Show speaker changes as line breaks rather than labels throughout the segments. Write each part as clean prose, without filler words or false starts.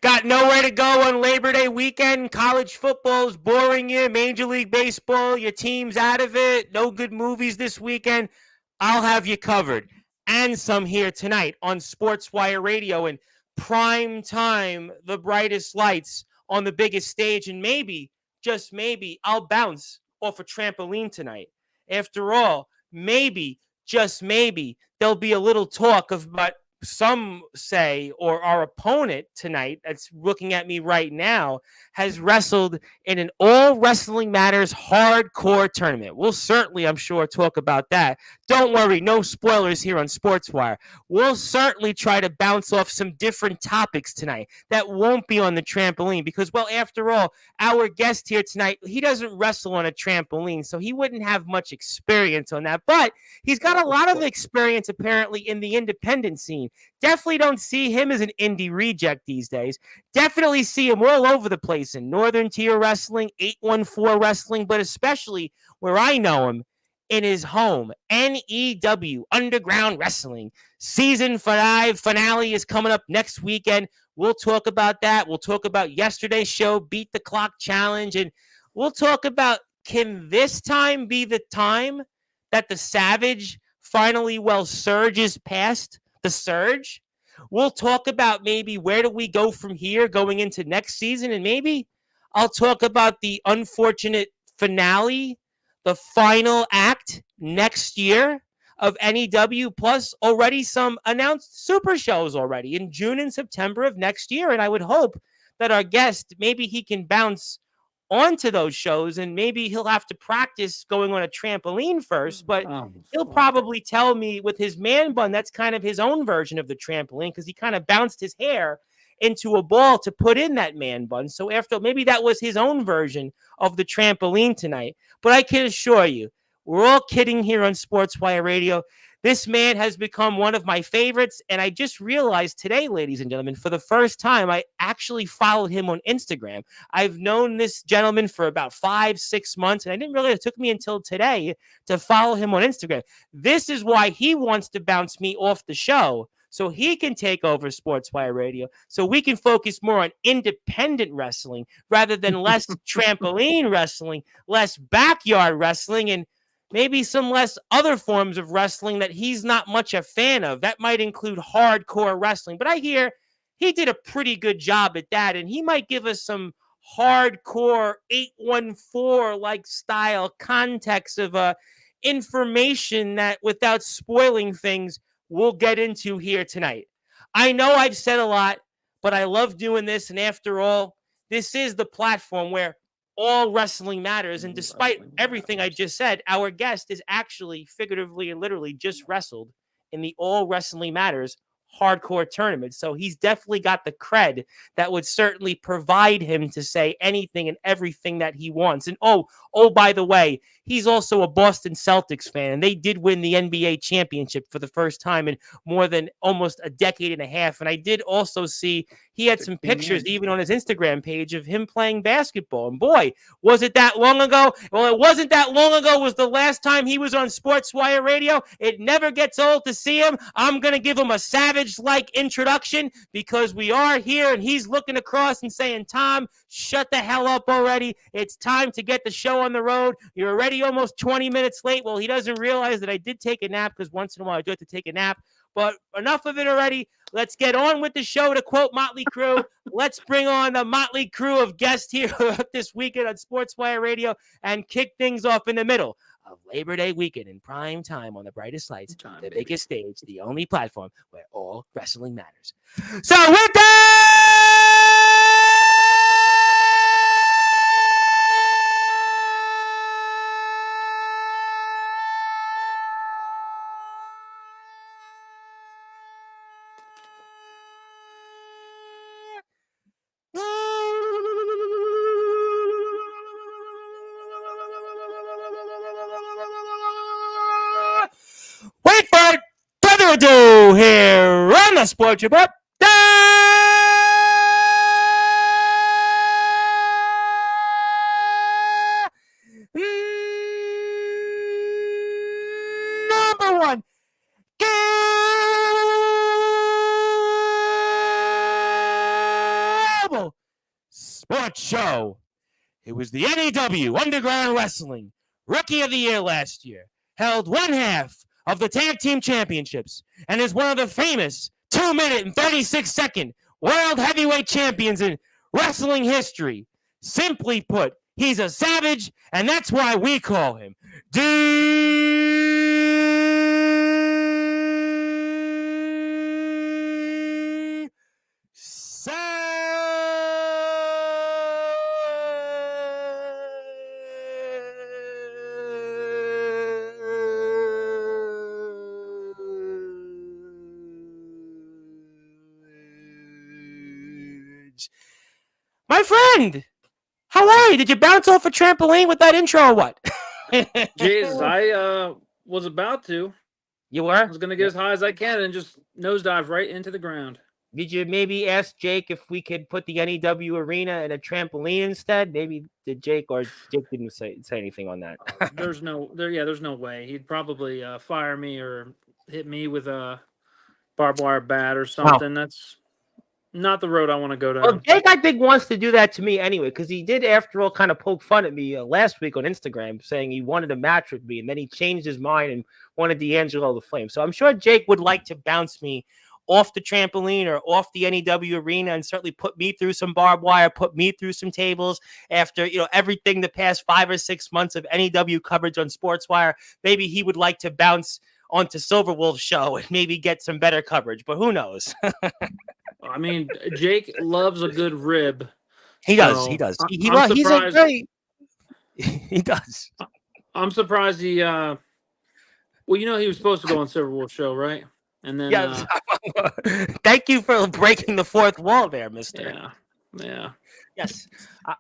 Got nowhere to go on Labor Day weekend. College football is boring you. Major League Baseball, your team's out of it. No good movies this weekend. I'll have you covered. And some here tonight on Sportswire Radio and prime time, the brightest lights on the biggest stage. And maybe, just maybe, I'll bounce off a trampoline tonight. After all, maybe, just maybe, there'll be a little talk of what some say, or our opponent tonight that's looking at me right now, has wrestled in an All Wrestling Matters hardcore tournament. We'll certainly, I'm sure, talk about that. Don't worry, no spoilers here on Sportswire. We'll certainly try to bounce off some different topics tonight that won't be on the trampoline because, well, after all, our guest here tonight, he doesn't wrestle on a trampoline, so he wouldn't have much experience on that. But he's got a lot of experience, apparently, in the independent scene. Definitely don't see him as an indie reject these days. Definitely see him all over the place in Northern Tier Wrestling, 814 Wrestling, but especially where I know him, in his home, NEW Underground Wrestling. Season 5 finale is coming up next weekend. We'll talk about that. We'll talk about yesterday's show, Beat the Clock Challenge, and we'll talk about, can this time be the time that the Savage finally, surges past the Surge? We'll talk about maybe where do we go from here going into next season, and maybe I'll talk about the unfortunate finale, the final act next year of NEW, plus already some announced super shows already in June and September of next year. And I would hope that our guest, maybe he can bounce onto those shows, and maybe he'll have to practice going on a trampoline first, but he'll probably tell me with his man bun that's kind of his own version of the trampoline because he kind of bounced his hair into a ball to put in that man bun. So after, maybe that was his own version of the trampoline tonight. But I can assure you, we're all kidding here on Sportswire Radio. This man has become one of my favorites, and I just realized today, ladies and gentlemen, for the first time, I actually followed him on Instagram. I've known this gentleman for about 5-6 months, and I didn't realize it took me until today to follow him on Instagram. This is why he wants to bounce me off the show, so he can take over Sportswire Radio, so we can focus more on independent wrestling rather than less trampoline wrestling, less backyard wrestling, and maybe some less other forms of wrestling that he's not much a fan of. That might include hardcore wrestling. But I hear he did a pretty good job at that, and he might give us some hardcore 814-like style context of information that, without spoiling things, we'll get into here tonight. I know I've said a lot, but I love doing this, and after all, this is the platform where all wrestling matters. And despite everything I just said, our guest is actually, figuratively and literally, just wrestled in the All Wrestling Matters hardcore tournament. So he's definitely got the cred that would certainly provide him to say anything and everything that he wants. And oh, by the way, he's also a Boston Celtics fan, and they did win the NBA championship for the first time in more than almost a decade and a half. And I did also see he had some pictures even on his Instagram page of him playing basketball. And boy, was it that long ago? Well, it wasn't that long ago. It was the last time he was on Sportswire Radio. It never gets old to see him. I'm going to give him a Savage-like introduction because we are here, and he's looking across and saying, Tom, shut the hell up already. It's time to get the show on the road. You're already almost 20 minutes late. Well, he doesn't realize that I did take a nap because once in a while I do have to take a nap. But enough of it already. Let's get on with the show. To quote Motley Crue, let's bring on the Motley Crue of guests here this weekend on Sportswire Radio and kick things off in the middle of Labor Day weekend in prime time on the brightest lights, the biggest stage, the only platform where all wrestling matters. So with that, without further ado, here on the Sports Report, number one, incredible sports show. It was the NEW Underground Wrestling Rookie of the Year last year. Held one half of the Tag Team Championships and is one of the famous 2-minute and 36-second World Heavyweight Champions in wrestling history. Simply put, he's a savage, and that's why we call him My friend, how are you? Did you bounce off a trampoline with that intro or what?
Jesus, I was about to.
You were?
I was going to get as high as I can and just nosedive right into the ground.
Did you maybe ask Jake if we could put the NEW arena in a trampoline instead? Maybe did Jake didn't say anything on that?
There's no way. He'd probably fire me or hit me with a barbed wire bat or something. Wow. That's not the road I want to go down.
Well, Jake, I think, wants to do that to me anyway, because he did, after all, kind of poke fun at me last week on Instagram, saying he wanted a match with me, and then he changed his mind and wanted D'Angelo the Flame. So I'm sure Jake would like to bounce me off the trampoline or off the NEW arena and certainly put me through some barbed wire, put me through some tables after, everything the past 5 or 6 months of NEW coverage on Sportswire. Maybe he would like to bounce onto Silverwolf's show and maybe get some better coverage, but who knows?
I mean, Jake loves a good rib.
He does. He does. He's a great. He does.
I'm surprised he. Well, he was supposed to go on Silverwolf's show, right? And then,
thank you for breaking the fourth wall there, mister.
Yeah.
Yes.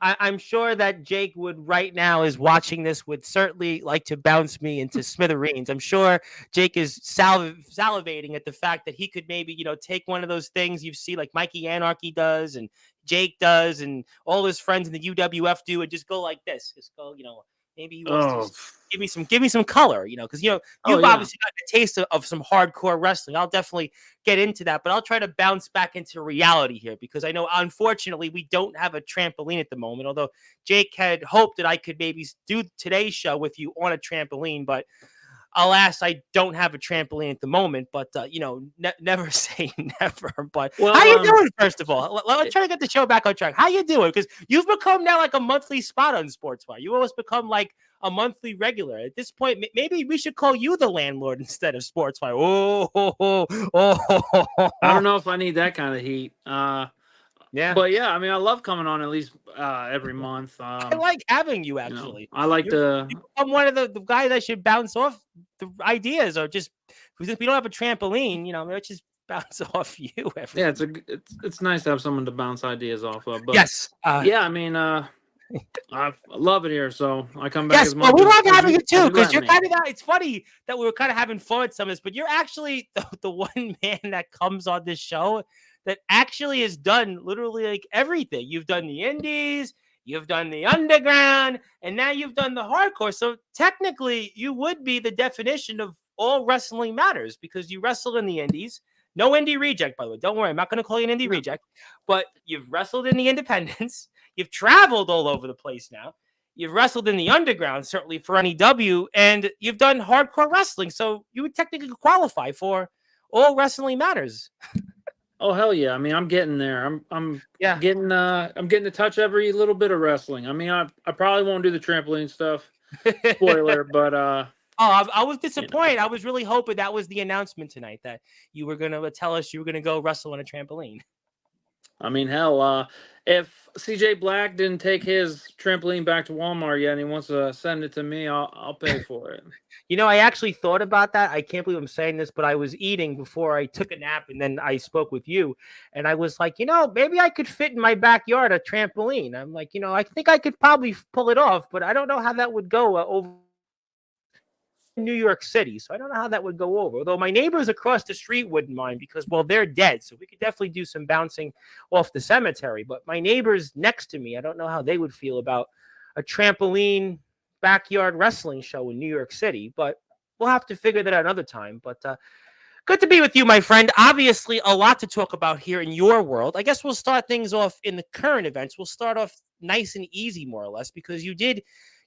I'm sure that Jake would right now is watching this, would certainly like to bounce me into smithereens. I'm sure Jake is salivating at the fact that he could maybe, take one of those things you see like Mikey Anarchy does and Jake does and all his friends in the UWF do and just go like this. Just go, maybe he wants to give me some color, because you've obviously got a taste of some hardcore wrestling. I'll definitely get into that, but I'll try to bounce back into reality here because I know, unfortunately, we don't have a trampoline at the moment. Although Jake had hoped that I could maybe do today's show with you on a trampoline, but alas, I don't have a trampoline at the moment, but, never say never. But how you doing, first of all? Let's try to get the show back on track. How you doing? Because you've become now like a monthly spot on Sportswire. You almost become like a monthly regular. At this point, maybe we should call you the landlord instead of Sportswire.
I don't know if I need that kind of heat.
Yeah.
But yeah, I mean, I love coming on at least every month.
I like having you, actually.
I like
I'm one of the guys that should bounce off the ideas, or just if we don't have a trampoline, let's just bounce off you.
Yeah, it's nice to have someone to bounce ideas off of. But
yes.
Yeah, I mean, I love it here, so I come back.
Yes, well, we love having you too, because you're kind of that. It's funny that we were kind of having fun with some of this, but you're actually the one man that comes on this show that actually has done literally like everything. You've done the indies, you've done the underground, and now you've done the hardcore. So technically, you would be the definition of all wrestling matters because you wrestled in the indies. No indie reject, by the way. Don't worry, I'm not going to call you an indie reject, but you've wrestled in the independents. You've traveled all over the place now. You've wrestled in the underground, certainly for NEW, and you've done hardcore wrestling. So you would technically qualify for all wrestling matters.
Oh hell yeah! I mean, I'm getting there. I'm getting to touch every little bit of wrestling. I mean, I probably won't do the trampoline stuff. Spoiler, but
I was disappointed. I was really hoping that was the announcement tonight, that you were going to tell us you were going to go wrestle on a trampoline.
I mean, hell, if CJ Black didn't take his trampoline back to Walmart yet and he wants to send it to me, I'll pay for it.
I actually thought about that. I can't believe I'm saying this, but I was eating before I took a nap, and then I spoke with you, and I was like, maybe I could fit in my backyard a trampoline. I'm like, I think I could probably pull it off, but I don't know how that would go over New York City, so I don't know how that would go over. Although my neighbors across the street wouldn't mind because, well, they're dead, so we could definitely do some bouncing off the cemetery. But my neighbors next to me, I don't know how they would feel about a trampoline backyard wrestling show in New York City. But we'll have to figure that out another time. But Good to be with you, my friend. Obviously, a lot to talk about here in your world. I guess we'll start things off in the current events. We'll start off nice and easy, more or less, because you did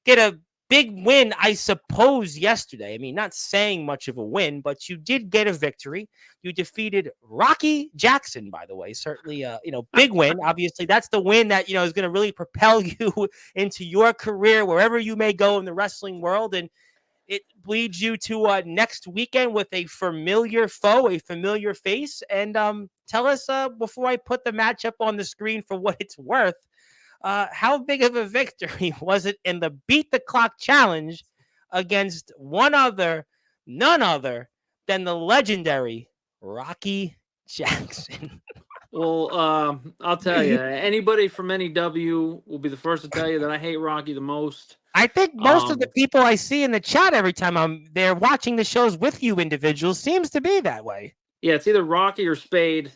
get a big win, I suppose, yesterday. I mean, not saying much of a win, but you did get a victory. You defeated Rocky Jackson, by the way. Certainly, big win. Obviously, that's the win that, is going to really propel you into your career, wherever you may go in the wrestling world. And it leads you to next weekend with a familiar foe, a familiar face. And tell us, before I put the matchup on the screen for what it's worth, how big of a victory was it in the Beat the Clock Challenge against none other than the legendary Rocky Jackson?
Well, I'll tell you, anybody from NEW will be the first to tell you that I hate Rocky the most.
I think most of the people I see in the chat every time I'm there watching the shows with you individuals seems to be that way.
Yeah, it's either Rocky or Spade.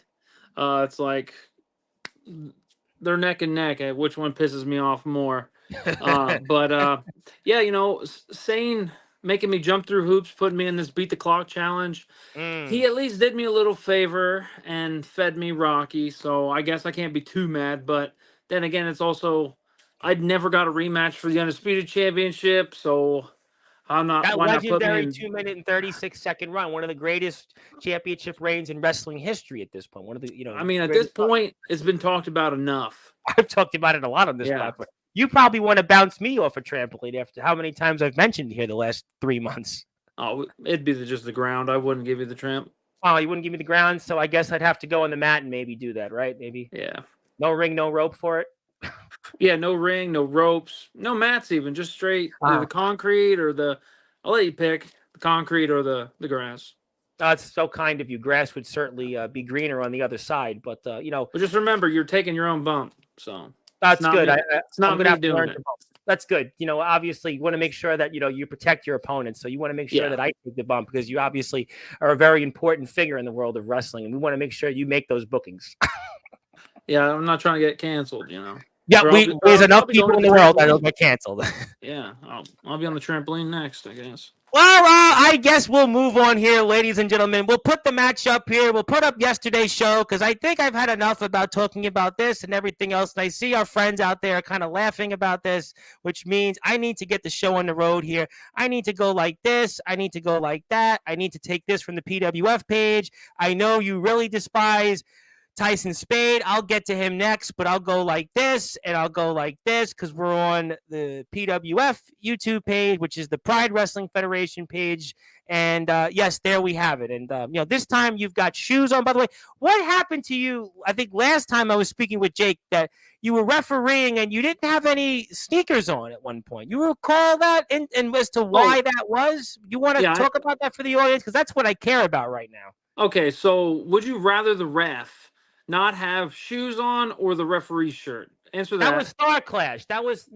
It's like they're neck and neck at which one pisses me off more. Yeah, Sane making me jump through hoops, putting me in this Beat the Clock challenge. He at least did me a little favor and fed me Rocky, so I guess I can't be too mad. But then again, it's also I'd never got a rematch for the Undisputed Championship, so I'm not.
That
why
legendary
not put me
2-minute and 36-second run, one of the greatest championship reigns in wrestling history at this point. One of the,
I mean, at this point, it's been talked about enough.
I've talked about it a lot on this platform. You probably want to bounce me off a trampoline after how many times I've mentioned here the last 3 months.
Oh, it'd be just the ground. I wouldn't give you the tramp.
Oh, you wouldn't give me the ground, so I guess I'd have to go on the mat and maybe do that, right? Maybe.
Yeah.
No ring, no rope for it.
Yeah, no ring, no ropes, no mats even, just straight the concrete or the. I'll let you pick the concrete or the grass.
It's so kind of you. Grass would certainly be greener on the other side, but
But just remember, you're taking your own bump, so
that's good.
It's not me doing it.
That's good. Obviously, you want to make sure that you protect your opponent. So you want to make sure that I take the bump because you obviously are a very important figure in the world of wrestling, and we want to make sure you make those bookings.
Yeah, I'm not trying to get canceled.
Yeah, there's enough people in the world that'll get canceled.
Yeah, I'll be on the trampoline next, I guess.
Well, I guess we'll move on here, ladies and gentlemen. We'll put the match up here. We'll put up yesterday's show because I think I've had enough about talking about this and everything else. And I see our friends out there kind of laughing about this, which means I need to get the show on the road here. I need to go like this. I need to go like that. I need to take this from the PWF page. I know you really despise Tyson Spade. I'll get to him next, but I'll go like this and I'll go like this because we're on the PWF YouTube page, which is the Pride Wrestling Federation page. And yes, there we have it. And this time you've got shoes on. By the way, what happened to you? I think last time I was speaking with Jake that you were refereeing and you didn't have any sneakers on at one point. You recall that, and as to why that was? You want to talk about that for the audience because that's what I care about right now.
Okay, so would you rather the ref not have shoes on or the referee's shirt? Answer that.
That was Star Clash. That was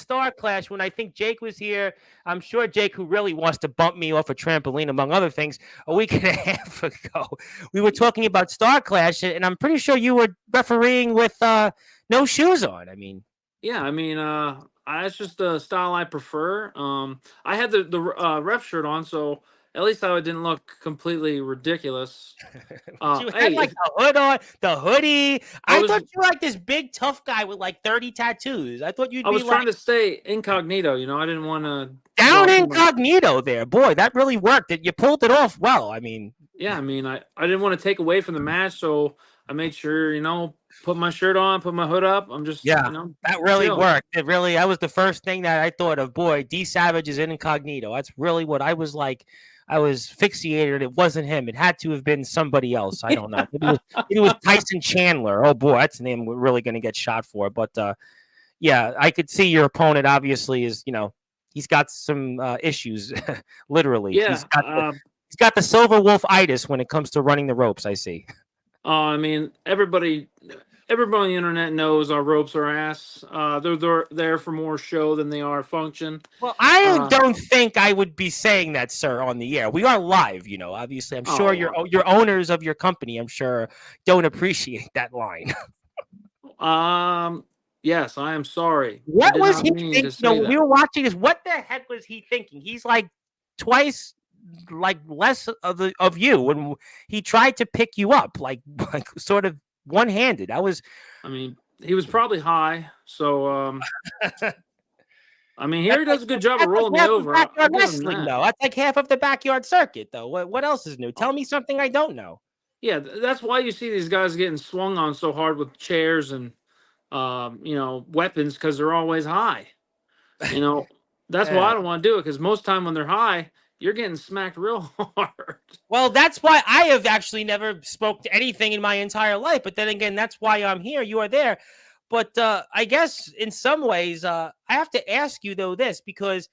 Star Clash when I think Jake was here. I'm sure Jake, who really wants to bump me off a trampoline, among other things, a week and a half ago. We were talking about Star Clash, and I'm pretty sure you were refereeing with no shoes on. I mean,
yeah, it's just the style I prefer. I had the ref shirt on, so at least I didn't look completely ridiculous.
You had like the hood on, the hoodie. I thought you were like this big tough guy with like 30 tattoos. I thought you'd be
I was trying to stay incognito. I didn't want to
down incognito there. Boy, that really worked. You pulled it off well. I mean,
yeah, I didn't want to take away from the match, so I made sure, put my shirt on, put my hood up. I'm just,
that really worked. That was the first thing that I thought of. Boy, D Savage is in incognito. That's really what I was like. I was fixated. It wasn't him. It had to have been somebody else. I don't know. It was Tyson Chandler. Oh boy, that's a name we're really going to get shot for. But yeah, I could see your opponent obviously is, he's got some issues, literally.
Yeah,
he's got the silver wolf-itis when it comes to running the ropes, I see.
Everybody on the internet knows our ropes are ass. They're there for more show than they are function.
Well, I don't think I would be saying that, sir, on the air. We are live, obviously. I'm sure your owners of your company, I'm sure, don't appreciate that line.
Yes, I am sorry.
What was he thinking? We were watching this. What the heck was he thinking? He's like twice like less of you when he tried to pick you up, like sort of one-handed. I was.
I mean, he was probably high, so I mean, here
That's
he
like
does a good job of
that's like
rolling me
half of
over. I'll
backyard
give him
wrestling,
that.
though. That's like half of the backyard circuit, though. What else is new? Tell me something I don't know.
Yeah, that's why you see these guys getting swung on so hard with chairs and weapons because they're always high. You know, that's why
Yeah.
I don't want to do it because most time when they're high, you're getting smacked real hard.
Well, that's why I have actually never spoke to anything in my entire life. But then again, that's why I'm here. You are there. But I guess in some ways, I have to ask you, though, this, because,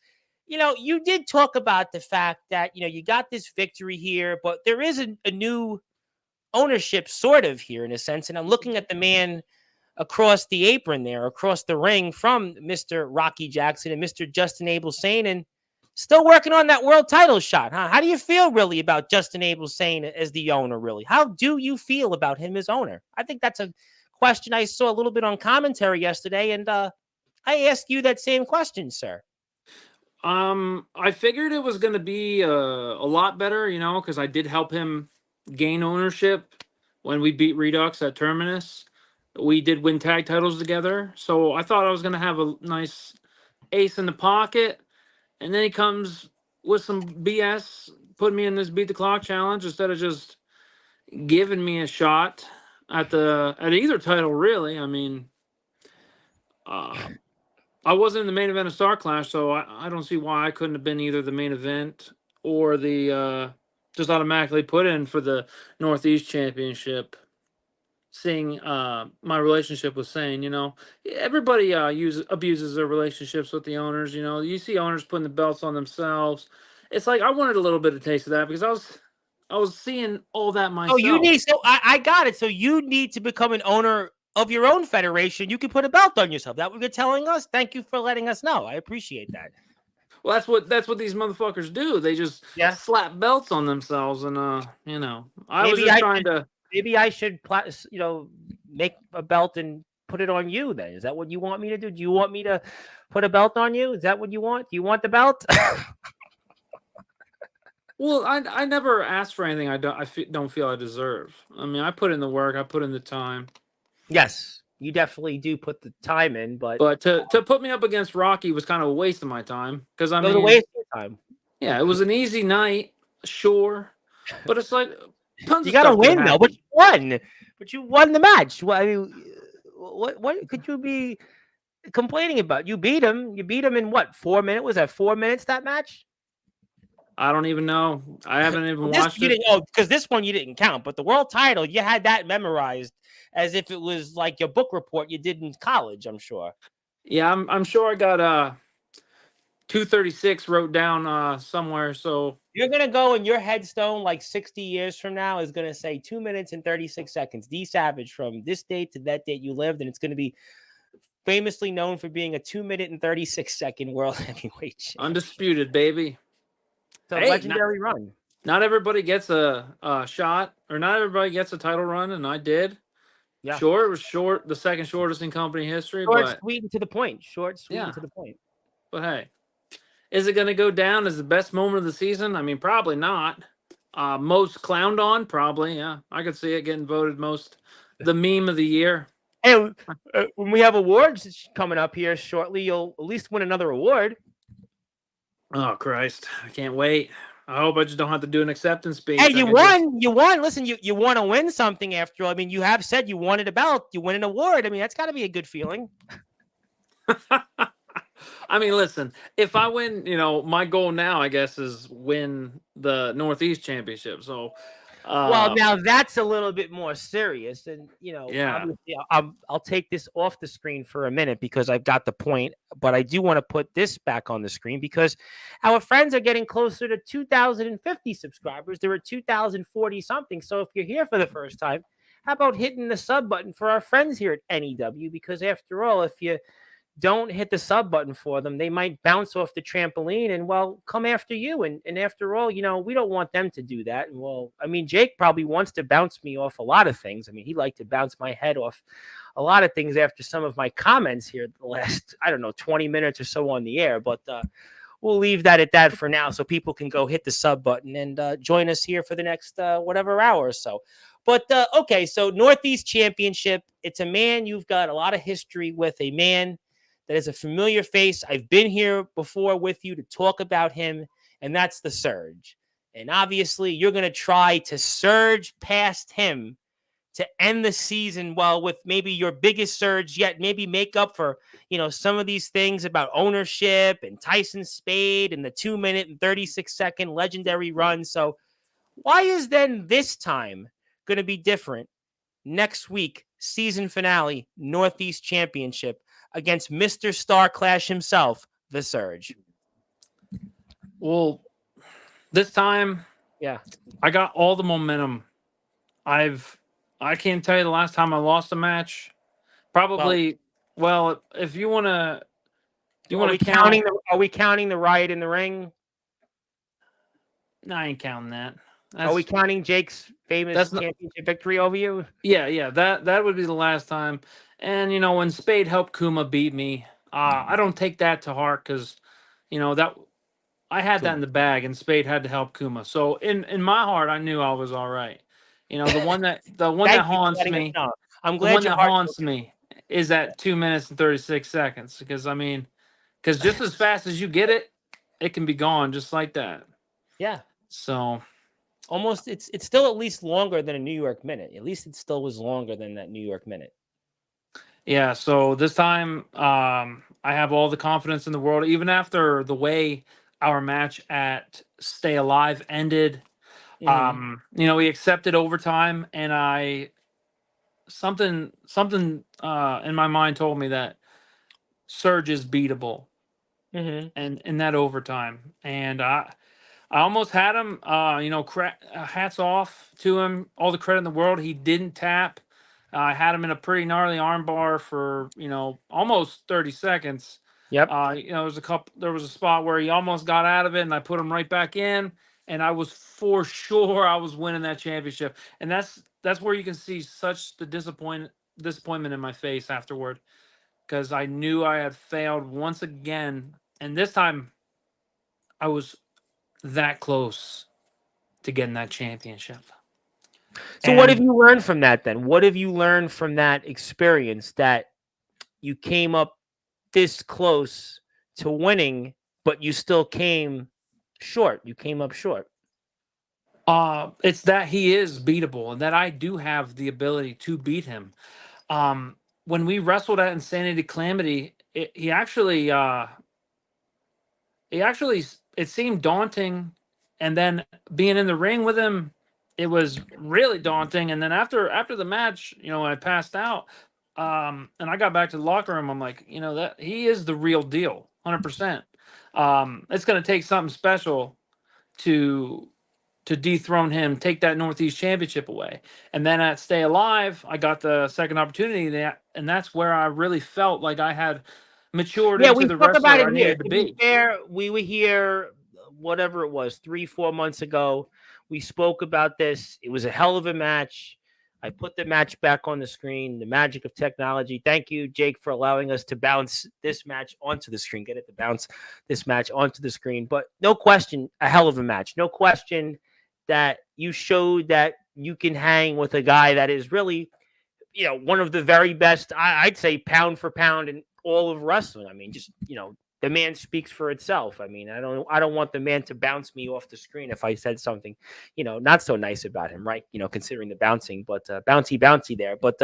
you did talk about the fact that, you got this victory here, but there is a new ownership sort of here in a sense. And I'm looking at the man across the apron there, across the ring from Mr. Rocky Jackson and Mr. Justin Abel Sane, and still working on that world title shot, huh? How do you feel really about Justin Abel Sane as the owner, really? How do you feel about him as owner? I think that's a question I saw a little bit on commentary yesterday, and I ask you that same question, sir.
I figured it was going to be a lot better, because I did help him gain ownership when we beat Redux at Terminus. We did win tag titles together, so I thought I was going to have a nice ace in the pocket, and then he comes with some BS, putting me in this beat the clock challenge instead of just giving me a shot at either title. Really, I mean, I wasn't in the main event of Star Clash, so I don't see why I couldn't have been either the main event or the just automatically put in for the Northeast Championship. Seeing my relationship with Sane, everybody abuses their relationships with the owners. You see owners putting the belts on themselves. It's like I wanted a little bit of taste of that because I was seeing all that
Oh, you
myself.
need, so I got it. So you need to become an owner of your own federation. You can put a belt on yourself. That what you're telling us? Thank you for letting us know. I appreciate that.
Well, that's what these motherfuckers do. They just
Yeah.
slap belts on themselves, and I was
Maybe
just
I
trying
should
to.
maybe I should make a belt and put it on you then. Is that what you want me to do? Do you want me to put a belt on you? Is that what you want? Do you want the belt?
Well, I never asked for anything don't feel I deserve. I mean, I put in the work, I put in the time.
Yes, you definitely do put the time in, but
to put me up against Rocky was kind of a waste of my time because I
it was a
mean,
waste of time.
yeah, it was an easy night, sure, but it's like tons
You
of
got to
stuff could have
win though, but
happened.
you won. But you won the match. Well, I mean, what could you be complaining about? You beat him. You beat him in what? 4 minutes? Was that 4 minutes that match?
I don't even know. I haven't even
Well, this
watched
you
it.
didn't. Oh, because this one you didn't count. But the world title, you had that memorized as if it was like your book report you did in college. I'm sure.
Yeah, I'm sure I got 236 wrote down somewhere. So
You're gonna go in your headstone like 60 years from now is gonna say 2 minutes and 36 seconds. D Savage from this date to that date you lived, and it's gonna be famously known for being a 2 minute and 36 second world heavyweight champion.
undisputed, baby.
It's a
Hey,
legendary run.
not everybody gets a shot, or not everybody gets a title run, and I did.
Yeah.
Sure, it was short, the second shortest in company history,
Short,
but
sweet, and to the point. Short, sweet,
yeah.
and to the point.
But hey, is it going to go down as the best moment of the season? I mean, probably not. Most clowned on, probably. Yeah, I could see it getting voted the meme of the year.
Hey, when we have awards coming up here shortly, you'll at least win another award.
Oh Christ, I can't wait. I hope I just don't have to do an acceptance speech.
Hey, you won. You won. Listen, you want to win something after all. I mean, you have said you wanted a belt. You win an award. I mean, that's got to be a good feeling.
I mean, listen, if I win, my goal now, I guess, is win the Northeast Championship. So,
well, now that's a little bit more serious, and
yeah,
obviously, I'll take this off the screen for a minute because I've got the point. But I do want to put this back on the screen because our friends are getting closer to 2,050 subscribers. There are 2,040 something. So if you're here for the first time, how about hitting the sub button for our friends here at NEW? Because after all, if you don't hit the sub button for them, they might bounce off the trampoline and, well, come after you. And after all, we don't want them to do that. And, well, I mean, Jake probably wants to bounce me off a lot of things. I mean, he'd like to bounce my head off a lot of things after some of my comments here the last, I don't know, 20 minutes or so on the air. But we'll leave that at that for now, so people can go hit the sub button and join us here for the next whatever hour or so. But okay, so Northeast Championship. It's a man you've got a lot of history with, a man that is a familiar face. I've been here before with you to talk about him, and that's the Surge. And obviously, you're going to try to surge past him to end the season well with maybe your biggest surge yet, maybe make up for, some of these things about ownership and Tyson Spade and the 2 minute and 36-second legendary run. So why is then this time going to be different next week, season finale, Northeast Championship against Mr. Star Clash himself, the Surge?
Well, this time,
Yeah.
I got all the momentum. I can't tell you the last time I lost a match. Probably, well, if you want to, count.
Are we counting the riot in the ring?
No, I ain't counting that.
Are we counting Jake's famous championship victory over you?
Yeah. That would be the last time. And when Spade helped Kuma beat me, I don't take that to heart because, that I had that in the bag, and Spade had to help Kuma. So in my heart, I knew I was all right. The one that haunts me.
I'm glad
the one that haunts me is at 2 minutes and 36 seconds because just as fast as you get it, it can be gone just like that.
Yeah.
So
almost it's still at least longer than a New York minute. At least it still was longer than that New York minute.
Yeah. So this time, I have all the confidence in the world, even after the way our match at Stay Alive ended. We accepted overtime, and something in my mind told me that Surge is beatable. And in that overtime, and I almost had him. Hats off to him. All the credit in the world. He didn't tap. I had him in a pretty gnarly armbar for almost 30 seconds.
Yep.
There was a spot where he almost got out of it, and I put him right back in, and I was for sure I was winning that championship. And that's where you can see such the disappointment in my face afterward, because I knew I had failed once again, and this time I was that close to getting that championship.
So what have you learned from that then? What have you learned from that experience that you came up this close to winning, but you still came short? You came up short.
It's that he is beatable and that I do have the ability to beat him. When we wrestled at Insanity Calamity, it seemed daunting, and then being in the ring with him, it was really daunting. And then after the match, I passed out, and I got back to the locker room. I'm like, that he is the real deal, 100%. It's going to take something special to dethrone him, take that Northeast Championship away. And then at Stay Alive, I got the second opportunity, and that's where I really felt like I had matured into the wrestler I needed to be.
Fair, we were here, whatever it was, 3-4 months ago. We spoke about this. It was a hell of a match. I put the match back on the screen. The magic of technology. Thank you, Jake, for allowing us to bounce this match onto the screen. Get it to bounce this match onto the screen. But no question, a hell of a match. No question that you showed that you can hang with a guy that is really, one of the very best, I'd say, pound for pound in all of wrestling. I mean, just, the man speaks for itself. I mean, I don't want the man to bounce me off the screen if I said something, not so nice about him, right? Considering the bouncing, but bouncy there. But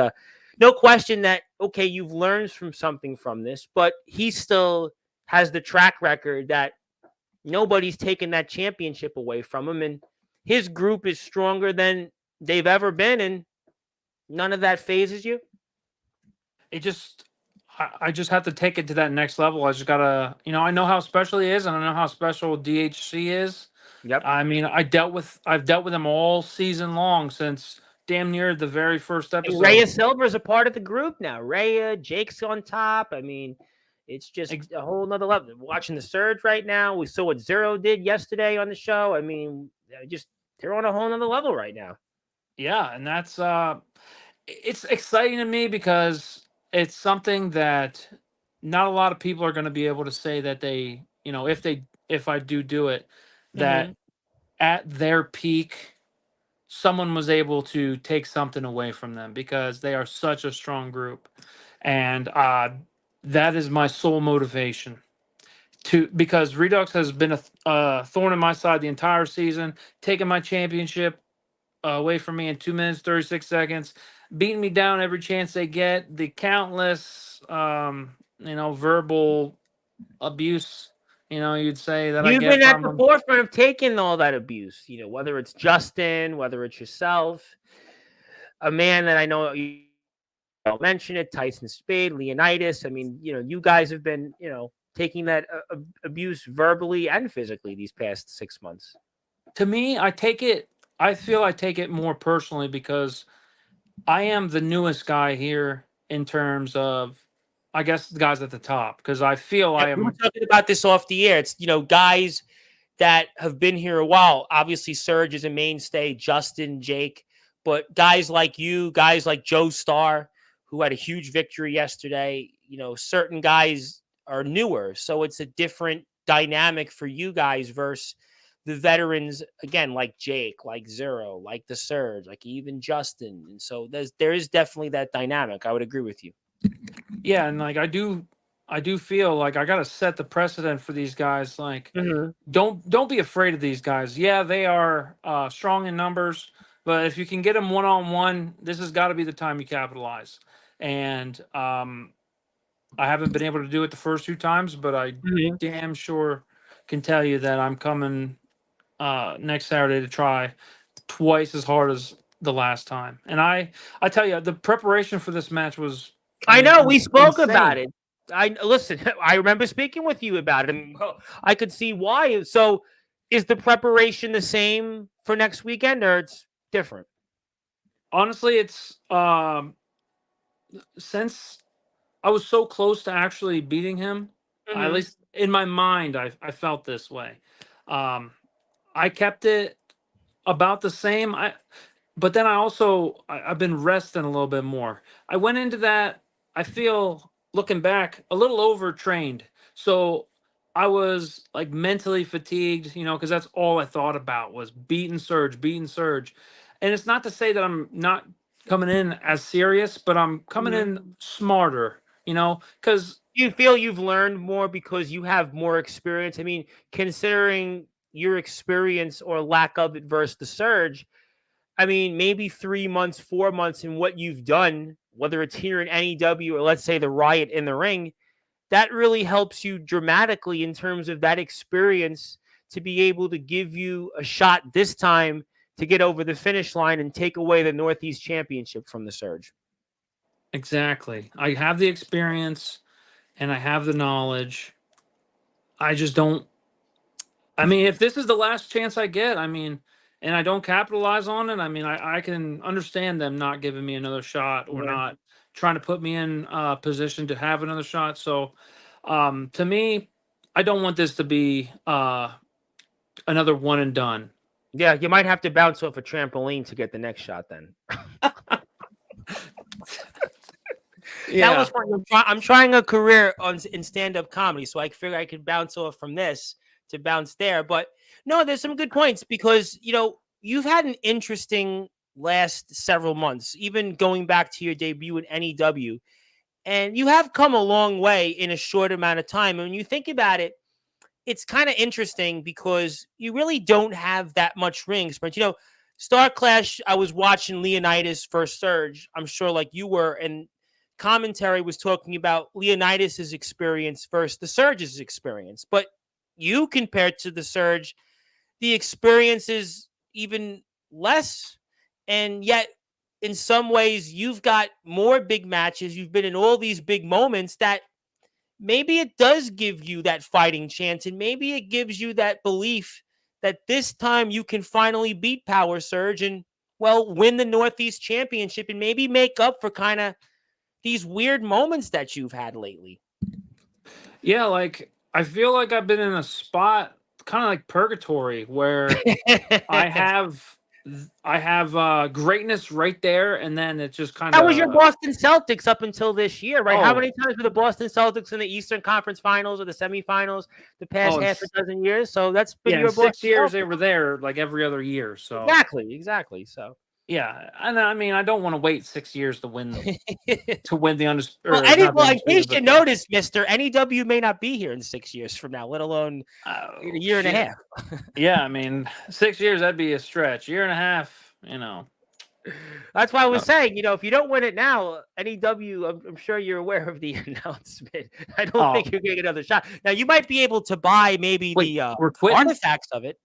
no question that, okay, you've learned from something from this, but he still has the track record that nobody's taken that championship away from him. And his group is stronger than they've ever been. And none of that phases you.
I just have to take it to that next level. I just gotta, I know how special he is, and I know how special DHC is.
Yep.
I mean, I've dealt with him all season long since damn near the very first episode.
And Rhea Silver's a part of the group now. Rhea, Jake's on top. I mean, it's just a whole nother level. Watching the Surge right now. We saw what Zero did yesterday on the show. I mean, they're on a whole nother level right now.
Yeah, and that's it's exciting to me because it's something that not a lot of people are going to be able to say that they, if they if I do it, that
Hmm.
at their peak, someone was able to take something away from them because they are such a strong group, and that is my sole motivation to because Redux has been a thorn in my side the entire season, taking my championship away from me in 2 minutes 36 seconds, beating me down every chance they get. The countless, verbal abuse, you'd say that I
You've
get
been at
from
the
them.
forefront of taking all that abuse, whether it's Justin, whether it's yourself, a man that I know I'll mention it, Tyson Spade, Leonidas. I mean, you guys have been, taking that abuse verbally and physically these past 6 months.
To me, I feel I take it more personally because I am the newest guy here in terms of, I guess, the guys at the top because I feel
Yeah,
I
we were
am.
talking about this off the air. It's, guys that have been here a while. Obviously, Serge is a mainstay, Justin, Jake, but guys like you, guys like Joe Starr, who had a huge victory yesterday, certain guys are newer. So it's a different dynamic for you guys versus the veterans, again, like Jake, like Zero, like the Surge, like even Justin. And so there is definitely that dynamic. I would agree with you.
Yeah, and like I do feel like I got to set the precedent for these guys. Like,
Mm-hmm.
don't be afraid of these guys. Yeah, they are strong in numbers, but if you can get them one on one, this has got to be the time you capitalize. And I haven't been able to do it the first 2 times, but I
Mm-hmm.
damn sure can tell you that I'm coming next Saturday to try twice as hard as the last time. And I tell you, the preparation for this match was, I
I
mean,
know we spoke about
insane.
it. I listen. I remember speaking with you about it, and I could see why. So, is the preparation the same for next weekend, or it's different?
Honestly, it's since I was so close to actually beating him, at
Mm-hmm.
least in my mind, I felt this way. Um, I kept it about the same. But then I've been resting a little bit more. I went into that, I feel looking back, a little overtrained. So I was like mentally fatigued, because that's all I thought about was beating Surge. And it's not to say that I'm not coming in as serious, but I'm coming
Mm-hmm.
in smarter, because
Do you feel you've learned more because you have more experience? I mean, considering your experience or lack of it versus the Surge, I mean, maybe 3 months, 4 months in what you've done, whether it's here in NEW or let's say the Riot in the ring, that really helps you dramatically in terms of that experience to be able to give you a shot this time to get over the finish line and take away the Northeast Championship from the Surge.
exactly. I have the experience and I have the knowledge. I just don't I mean, if this is the last chance I get, I mean, and I don't capitalize on it, I mean, I can understand them not giving me another shot or
Yeah.
not trying to put me in a position to have another shot. So, to me, I don't want this to be another one and done.
Yeah, you might have to bounce off a trampoline to get the next shot then. That was
Yeah,
fun. I'm trying a career in stand up comedy, so I figure I could bounce off from this to bounce there. But no, there's some good points because you've had an interesting last several months, even going back to your debut in NEW, and you have come a long way in a short amount of time. And when you think about it, it's kind of interesting because you really don't have that much ring experience. Star Clash, I was watching Leonidas versus Surge. I'm sure like you were, and commentary was talking about Leonidas's experience versus the Surge's experience. But you compared to the Surge, the experience is even less. And yet, in some ways, you've got more big matches. You've been in all these big moments that maybe it does give you that fighting chance, and maybe it gives you that belief that this time you can finally beat Power Surge and win the Northeast Championship and maybe make up for kind of these weird moments that you've had lately.
yeah. Like I feel like I've been in a spot kind of like purgatory where I have. I have greatness right there, and then it just kind
That was your
of
Boston Celtics up until this year, right? How
oh
many times were the Boston Celtics in the Eastern Conference Finals or the semifinals the past
and
half a dozen years? So that's been
yeah, in
your
6 years
Boston
they
Celtics.
were there like every other year. So
Exactly. So,
yeah, and I mean I don't want to wait 6 years to win the not the
in case
undisputed,
you
but the
notice, Mister, NEW may not be here in 6 years from now, let alone a
oh
year and a
shit.
half.
Yeah, I mean 6 years that'd be a stretch. Year and a half, you know.
That's why I was
Uh,
saying, if you don't win it now, NEW, I'm sure you're aware of the announcement. I don't
oh
think you're getting another shot. Now, you might be able to buy maybe
wait,
the
we're quitting.
artifacts of it.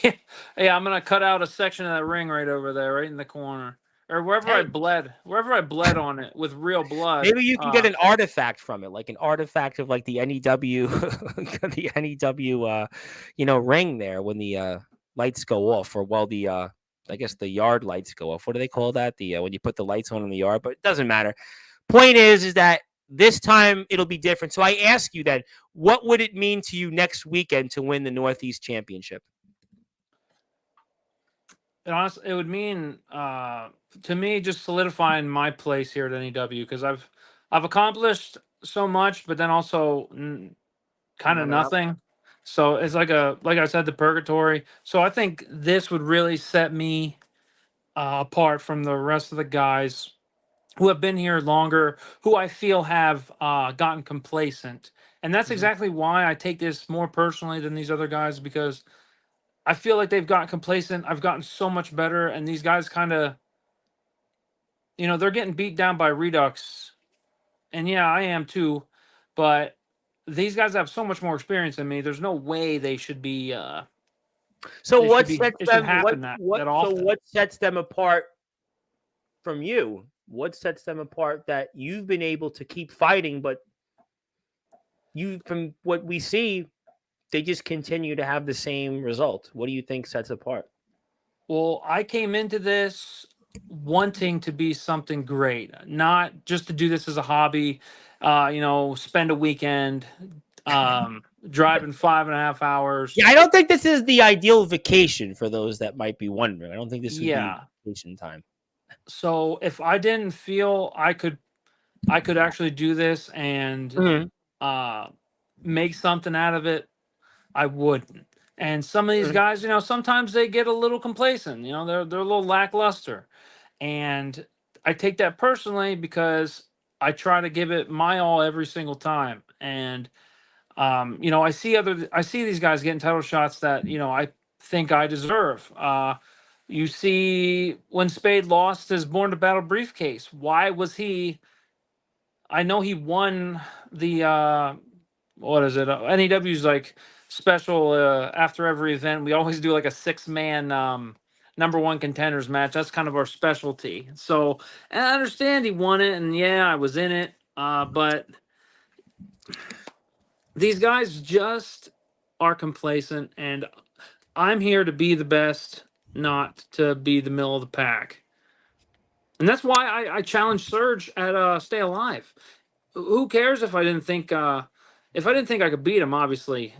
Yeah, I'm gonna cut out a section of that ring right over there, right in the corner, or
Hey,
wherever I bled on it with real blood.
maybe you can get an artifact from it, like an artifact of like the NEW, the NEW, ring there when the lights go off, or the I guess the yard lights go off. What do they call that? The when you put the lights on in the yard, but it doesn't matter. Point is that this time it'll be different. So I ask you then, what would it mean to you next weekend to win the Northeast Championship?
It would mean to me just solidifying my place here at NEW because I've accomplished so much, but then also kind of
Not enough.
nothing. So it's like I said, the purgatory. So I think this would really set me apart from the rest of the guys who have been here longer, who I feel have gotten complacent. And that's
Mhm.
exactly why I take this more personally than these other guys because I feel like they've gotten complacent. I've gotten so much better, and these guys kind of, they're getting beat down by Redux. And yeah, I am too, but these guys have so much more experience than me. There's no way they should be.
So
They should
what
be.
sets
It should
them
happen that often.
what sets them apart from you? What sets them apart that you've been able to keep fighting, but from what we see, they just continue to have the same result? What do you think sets apart?
Well, I came into this wanting to be something great, not just to do this as a hobby. Spend a weekend driving 5.5 hours.
Yeah, I don't think this is the ideal vacation for those that might be wondering. I don't think this would be
Yeah.
vacation time.
So if I didn't feel I could actually do this and
Mhm.
uh, make something out of it, I wouldn't. And some of these
Mhm.
guys, sometimes they get a little complacent. They're a little lackluster, and I take that personally because I try to give it my all every single time. And I see these guys getting title shots that I think I deserve. You see when Spade lost his Born to Battle briefcase. Why was he? I know he won the what is it? NEW's like special after every event. We always do like a 6-man number one contenders match. That's kind of our specialty. So and I understand he won it, and yeah, I was in it. But these guys just are complacent, and I'm here to be the best, not to be the middle of the pack. And that's why I challenged Surge at Stay Alive. Who cares if I didn't think I could beat him, obviously.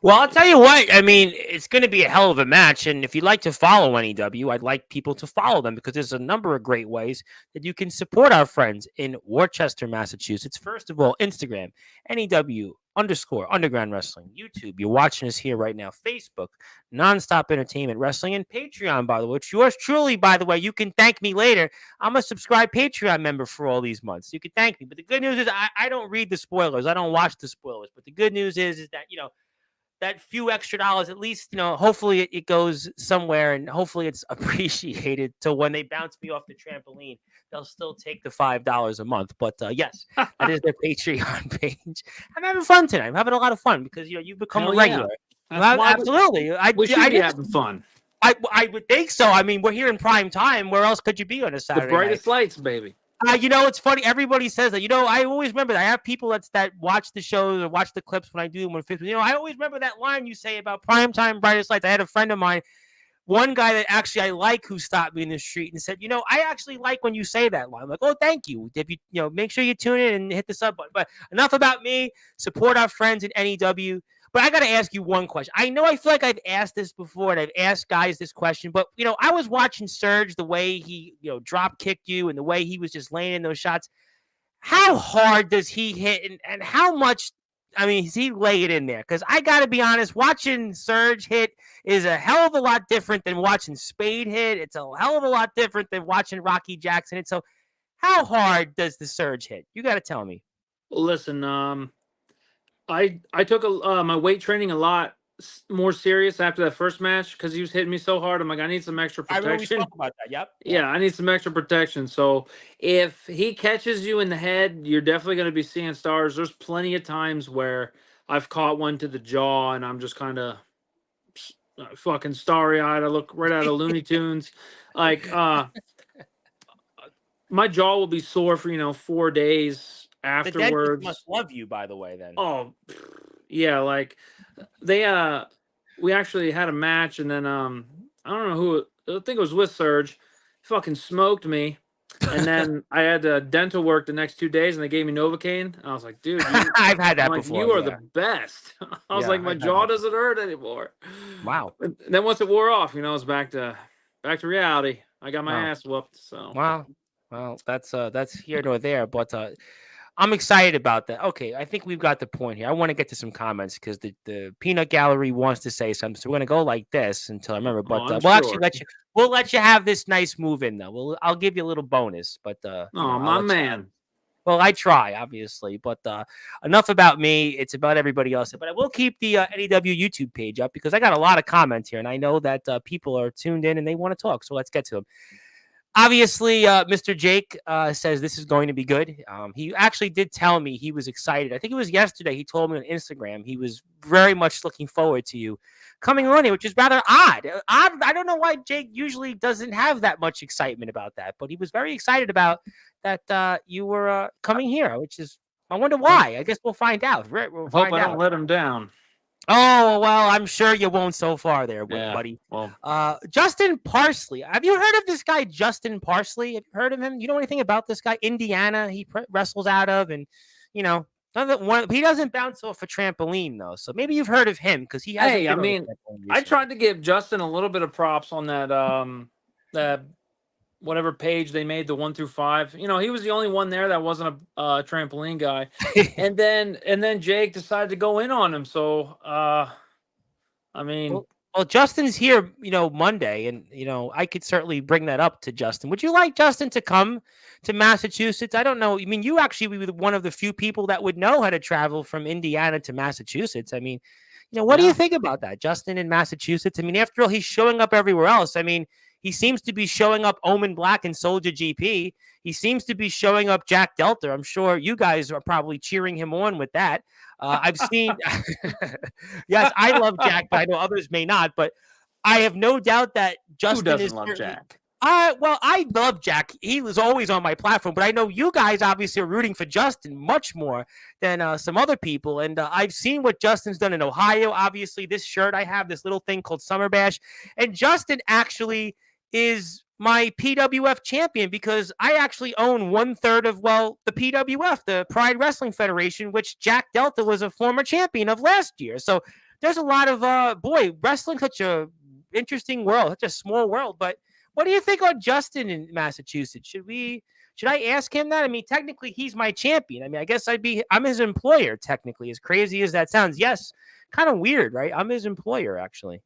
Well, I'll tell you what. I mean, it's going to be a hell of a match, and if you'd like to follow NEW, I'd like people to follow them because there's a number of great ways that you can support our friends in Worcester, Massachusetts. First of all, Instagram, NEW underscore Underground Wrestling, YouTube. You're watching us here right now. Facebook, Nonstop Entertainment Wrestling, and Patreon. By the way, it's yours truly. By the way, you can thank me later. I'm a subscribed Patreon member for all these months. You can thank me, but the good news is I don't read the spoilers. I don't watch the spoilers. But the good news is that that few extra dollars, at least, hopefully it goes somewhere and hopefully it's appreciated. So when they bounce me off the trampoline, they'll still take the $5 a month. But yes, that is their Patreon page. I'm having fun tonight. I'm having a lot of fun because you've become a
Hell yeah.
regular.
That's why
Absolutely.
we should be having fun.
I would think so. I mean, we're here in prime time. Where else could you be on a
The
Saturday night?
brightest lights, baby.
It's funny. Everybody says that. I always remember that. I have people that watch the shows or watch the clips when I do them on Facebook. I always remember that line you say about primetime brightest lights. I had a friend of mine, one guy that actually I like, who stopped me in the street and said, I actually like when you say that line. I'm like, oh, thank you. If make sure you tune in and hit the sub button. But enough about me. Support our friends at NEW. But I got to ask you one question. I know I feel like I've asked this before, and I've asked guys this question, but I was watching Serge, the way he drop kicked you, and the way he was just laying in those shots. How hard does he hit, and how much? I mean, does he lay it in there? Because I got to be honest, watching Serge hit is a hell of a lot different than watching Spade hit. It's a hell of a lot different than watching Rocky Jackson hit. So, how hard does the Serge hit? You got to tell me.
Well, listen, I took my weight training a lot more serious after that first match because he was hitting me so hard. I'm like, I need some extra
I remember we
protection.
spoke about that. Yep.
Yeah, I need some extra protection. So if he catches you in the head, you're definitely going to be seeing stars. There's plenty of times where I've caught one to the jaw and I'm just kind of fucking starry-eyed. I look right out of Looney Tunes. Like, my jaw will be sore for 4 days
The dentist
afterwards.
must love you, by the way. Then.
Oh, yeah. Like we actually had a match, and then I don't know who. I think it was with Serge. Fucking smoked me, and then I had dental work the next 2 days, and they gave me Novocaine. I was like, dude,
I've had that
like,
before.
you are the best. I was like, my jaw doesn't hurt anymore.
Wow.
And then once it wore off, it's back to reality. I got my ass whooped. So
wow. Well, that's here nor there, but I'm excited about that. Okay, I think we've got the point here. I want to get to some comments because the peanut gallery wants to say something. So we're gonna go like this until I remember. But actually we'll let you have this nice move in though. I'll give you a little bonus. But
my man.
Well, I try, obviously, but enough about me. It's about everybody else. But I will keep the NEW YouTube page up because I got a lot of comments here, and I know that people are tuned in and they want to talk. So let's get to them. Obviously, Mr. Jake says this is going to be good. He actually did tell me he was excited. I think it was yesterday. He told me on Instagram he was very much looking forward to you coming on here, which is rather odd. I don't know why Jake usually doesn't have that much excitement about that, but he was very excited about that you were coming here, which is, I wonder why. I guess we'll find out.
Hope I don't let him down.
Oh, well, I'm sure you won't so far there, buddy.
Well,
Justin Parsley. Have you heard of this guy, Justin Parsley? Have you heard of him? You know anything about this guy? Indiana, he wrestles out of, and, he doesn't bounce off a trampoline, though. So maybe you've heard of him because he has.
Hey, I mean, I tried to give Justin a little bit of props on that whatever page they made, the 1 through 5. He was the only one there that wasn't a trampoline guy. and then Jake decided to go in on him. So, I mean,
well, Justin's here, Monday, and I could certainly bring that up to Justin. Would you like Justin to come to Massachusetts? I don't know. I mean, you actually would be one of the few people that would know how to travel from Indiana to Massachusetts. I mean, what do you think about that, Justin in Massachusetts? I mean, after all, he's showing up everywhere else. I mean, he seems to be showing up Omen Black and Soldier GP. He seems to be showing up Jack Delta. I'm sure you guys are probably cheering him on with that. I've seen. Yes, I love Jack, but I know others may not. But I have no doubt that Justin
doesn't love Jack.
Well, I love Jack. He was always on my platform, but I know you guys obviously are rooting for Justin much more than some other people. And I've seen what Justin's done in Ohio. Obviously, this shirt I have, this little thing called Summer Bash, and Justin actually is my PWF champion because I actually own 1/3 of, the PWF, the Pride Wrestling Federation, which Jack Delta was a former champion of last year. So there's a lot of, wrestling, such a interesting world, such a small world. But what do you think on Justin in Massachusetts? Should I ask him that? I mean, technically he's my champion. I mean, I guess I'm his employer technically, as crazy as that sounds. Yes. Kind of weird, right? I'm his employer actually.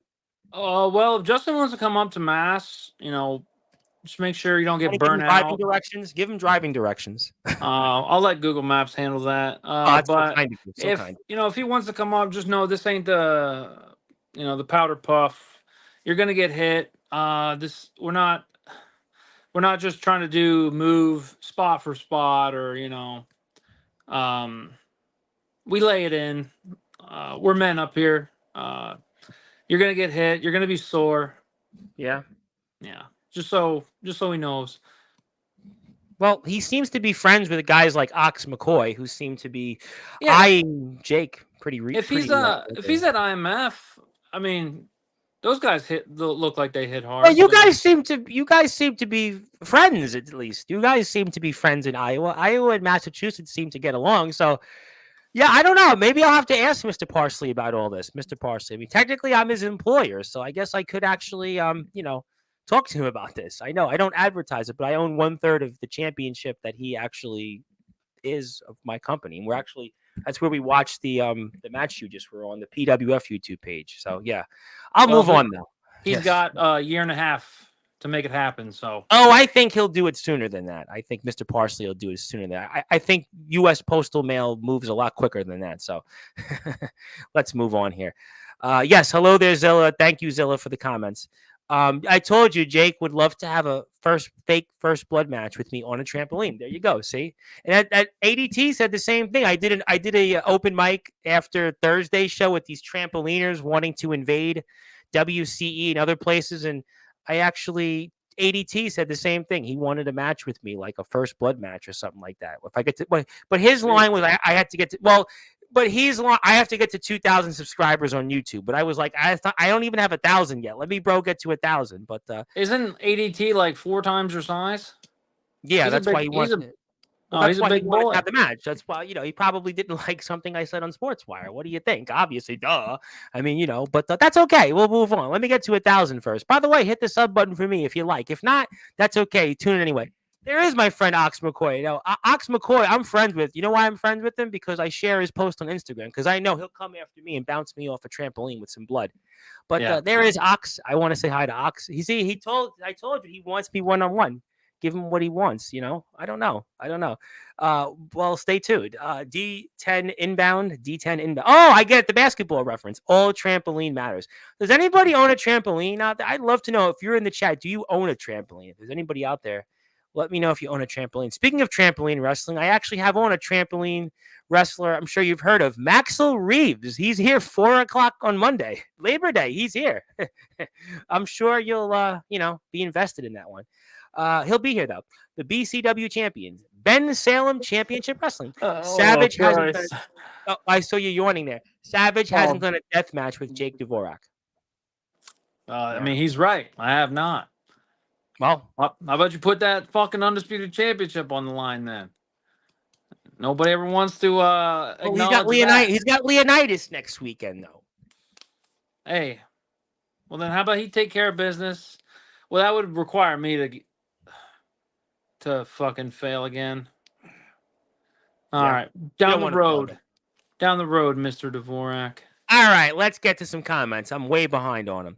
Well, if Justin wants to come up to Mass, just make sure you don't get burnt out.
Give him driving directions.
I'll let Google Maps handle that.
But
if he wants to come up, just know this ain't the powder puff. You're gonna get hit. We're not just trying to move spot for spot or we lay it in. We're men up here. You're gonna get hit. You're gonna be sore.
Yeah.
Just so he knows.
Well, he seems to be friends with guys like Ox McCoy, who seem to be eyeing Jake pretty. If he's
at IMF, I mean, those guys look like they hit hard.
Well, you guys seem to be friends, at least. You guys seem to be friends in Iowa. Iowa and Massachusetts seem to get along. So Yeah, I don't know. Maybe I'll have to ask Mr. Parsley about all this. Mr. Parsley. I mean, technically, I'm his employer, so I guess I could actually, talk to him about this. I know I don't advertise it, but I own 1/3 of the championship that he actually is of my company. And we're actually that's where we watched the match you just were on the PWF YouTube page. So yeah, I'll
Well,
move on though.
he's
Yes.
got a year and a half to make it happen. So
Oh, I think he'll do it sooner than that. I think Mr. Parsley will do it sooner than that. I think U.S. postal mail moves a lot quicker than that. So let's move on here. Yes, hello there, Zilla. Thank you, Zilla, for the comments. I told you Jake would love to have a fake first blood match with me on a trampoline. There you go. See, and at ADT said the same thing. I did a open mic after Thursday's show with these trampoliners wanting to invade WCE and other places, and I actually ADT said the same thing. He wanted a match with me, like a first blood match or something like that. If I get to, but his line was I had to get to but I have to get to 2,000 subscribers on YouTube. But I was like, I don't even have 1,000 yet. Let me get to 1,000. But
isn't ADT like 4 times your size?
yeah, that's why he wants. Well,
he's
that's
a
why he
big
wanted
boy.
to have the match. That's why, he probably didn't like something I said on Sportswire. What do you think? Obviously, duh. I mean, but that's okay. We'll move on. Let me get to 1,000 first. By the way, hit the sub button for me if you like. If not, that's okay. Tune in anyway. There is my friend Ox McCoy. Ox McCoy, I'm friends with. You know why I'm friends with him? Because I share his post on Instagram. Because I know he'll come after me and bounce me off a trampoline with some blood. But there is Ox. I want to say hi to Ox. I told you he wants me one-on-one. Give him what he wants, I don't know. Well, stay tuned. D10 inbound. Oh, I get it, the basketball reference. All trampoline matters. Does anybody own a trampoline out there? I'd love to know if you're in the chat. Do you own a trampoline? If there's anybody out there, let me know if you own a trampoline. Speaking of trampoline wrestling, I actually have on a trampoline wrestler I'm sure you've heard of, Maxwell Reeves. He's here 4:00 on Monday, Labor Day. He's here. I'm sure you'll, be invested in that one. He'll be here though. The BCW champions, Ben Salem Championship Wrestling. Savage hasn't done. Oh, I saw you yawning there. Savage hasn't done a death match with Jake Dvorak.
I mean, he's right. I have not.
Well,
how about you put that fucking undisputed championship on the line then? Nobody ever wants to acknowledge that.
He's got Leonidas next weekend though.
Hey, well then, how about he take care of business? Well, that would require me to fucking fail again. All right, down the road, Mr. Dvorak.
All right, let's get to some comments. I'm way behind on them.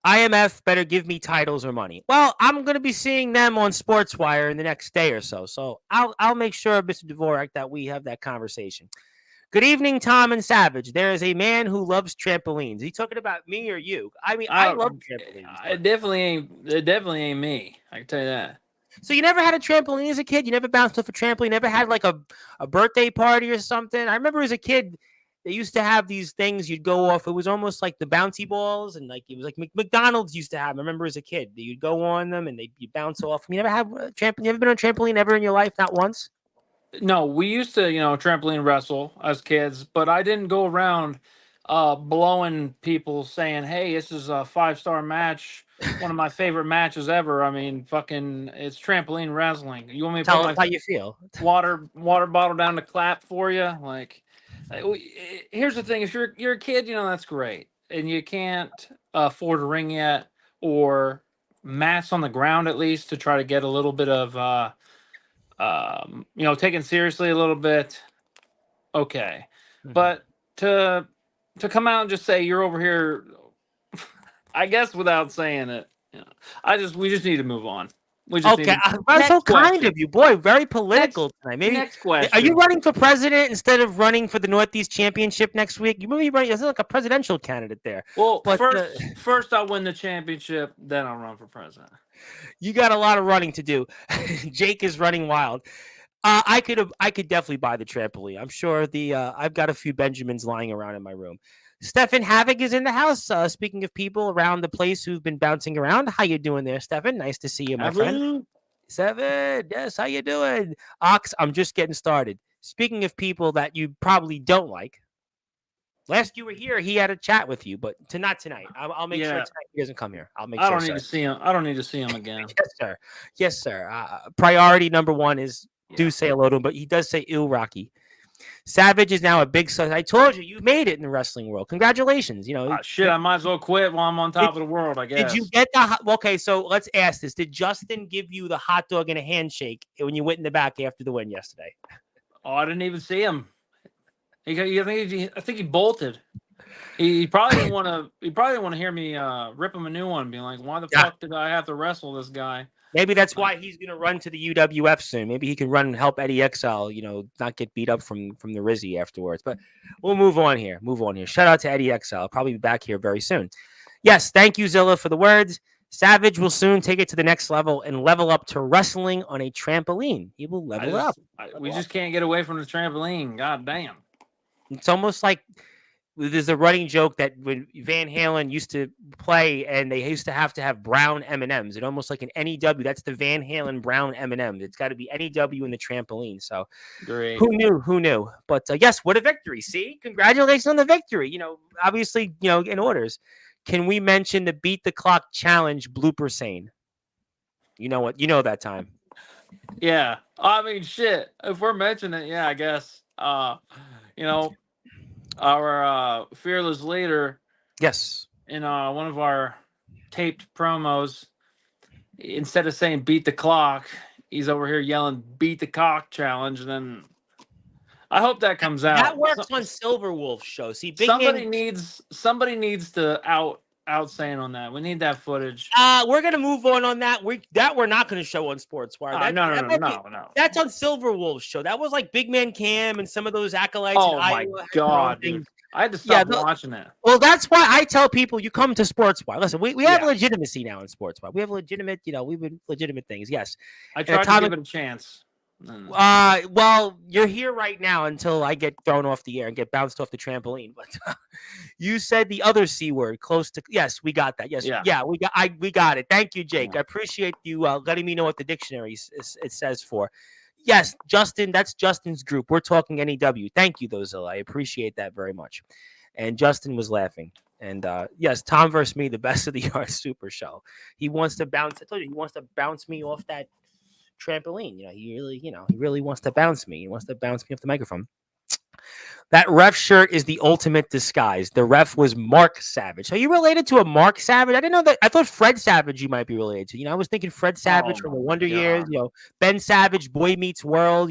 IMF better give me titles or money. Well, I'm going to be seeing them on Sportswire in the next day or so. So I'll make sure, Mr. Dvorak, that we have that conversation. Good evening, Tom and Savage. There is a man who loves trampolines. He talking about me or you? I mean, I love trampolines.
It definitely ain't me. I can tell you that.
So you never had a trampoline as a kid? You never bounced off a trampoline? Never had like a birthday party or something? I remember as a kid, they used to have these things you'd go off. It was almost like the bouncy balls, and like it was like McDonald's used to have. I remember as a kid, you'd go on them and you bounce off. You never have a trampoline? You ever been on a trampoline ever in your life? Not once?
No, we used to, trampoline wrestle as kids, but I didn't go around blowing people saying, "Hey, this is a 5-star match, one of my favorite matches ever." I mean, fucking, it's trampoline wrestling. You want me to
tell us how you feel?
Water bottle down to clap for you? Like, here's the thing: if you're a kid, that's great, and you can't afford a ring yet or mats on the ground at least to try to get a little bit of taken seriously a little bit. Okay, but to come out and just say you're over here, I guess without saying it, we just need to move on.
Okay, that's so kind of you, boy. Very political tonight. Maybe
next question.
Are you running for president instead of running for the Northeast Championship next week? You may be running. It's like a presidential candidate there.
Well, but, first I'll win the championship, then I'll run for president.
You got a lot of running to do. Jake is running wild. I could definitely buy the trampoline. I'm sure I've got a few Benjamins lying around in my room. Stefan Havoc is in the house. Speaking of people around the place who've been bouncing around, how you doing there, Stefan? Nice to see you, my friend. Seven, yes, how you doing? Ox, I'm just getting started. Speaking of people that you probably don't like, last you were here, he had a chat with you, but not tonight. I'll make sure tonight he doesn't come here. I'll make sure.
I don't need to see him. I don't need to see him again.
Yes, sir. Priority number one is do say hello to him, but he does say "ew, Rocky." Savage is now a big success. I told you, you made it in the wrestling world. Congratulations.
Shit, I might as well quit while I'm on top of the world, I guess.
Did you get the okay? So let's ask this: did Justin give you the hot dog and a handshake when you went in the back after the win yesterday?
Oh, I didn't even see him. I think he bolted. He probably didn't want to. He probably didn't want to hear me rip him a new one, being like, "Why the fuck did I have to wrestle this guy?"
Maybe that's why he's going to run to the UWF soon. Maybe he can run and help Eddie XL, not get beat up from the Rizzy afterwards. But we'll move on here. Shout out to Eddie XL. I'll probably be back here very soon. Yes, thank you, Zilla, for the words. Savage will soon take it to the next level and level up to wrestling on a trampoline. He will level up.
We just can't get away from the trampoline. God damn.
It's almost like there's a running joke that when Van Halen used to play and they used to have brown M&Ms, it almost like an NEW. That's the Van Halen brown M&M. It's got to be NEW in the trampoline. So
great.
Who knew? But yes, what a victory. See, congratulations on the victory. Obviously, in orders. Can we mention the Beat the Clock Challenge blooper scene? You know what? You know that time.
Yeah. I mean, shit. If we're mentioning it, yeah, I guess. Our fearless leader.
Yes.
In one of our taped promos, instead of saying "beat the clock," he's over here yelling "beat the cock challenge." And then I hope that comes out.
That works on Silverwolf's show. See,
somebody needs to out saying on that. We need that footage.
We're gonna move on that. We're not gonna show on Sportswire.
No.
That's on Silverwolf's show. That was like Big Man Cam and some of those acolytes.
Oh my god, dude. I had to stop watching it.
Well, that's why I tell people you come to Sportswire. Listen, we have legitimacy now in Sportswire. We have legitimate, we've been legitimate things. Yes.
I tried to give it a chance.
Well, you're here right now until I get thrown off the air and get bounced off the trampoline. But you said the other C word close to. Yes, we got that. Yes, yeah, we got it. Thank you, Jake. Yeah. I appreciate you letting me know what the dictionary it says for. Yes, Justin, that's Justin's group. We're talking NEW. Thank you, though, Zilla. I appreciate that very much. And Justin was laughing. And yes, Tom versus me, the best of the yard super show. He wants to bounce. I told you, he wants to bounce me off that trampoline. He really wants to bounce me. He wants to bounce me off the microphone. That ref shirt is the ultimate disguise. The ref was Mark Savage. Are you related to a Mark Savage? I didn't know that. I thought Fred Savage you might be related to. I was thinking Fred Savage from the Wonder Years. Ben Savage, Boy Meets World.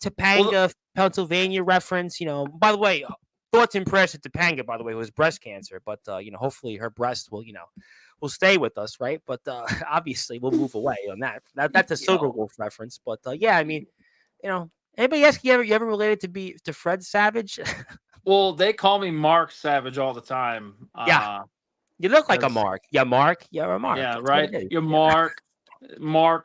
Topanga, Pennsylvania reference. By the way, thoughts and prayers to Topanga. By the way, who has breast cancer, but hopefully her breast will will stay with us, right? But obviously we'll move away on that. That's a Silverwolf reference. But yeah, I mean, anybody ask you ever related to Fred Savage?
Well, they call me Mark Savage all the time.
Yeah, you look like a Mark. Yeah, Mark. You're a Mark.
Yeah, that's right. You're Mark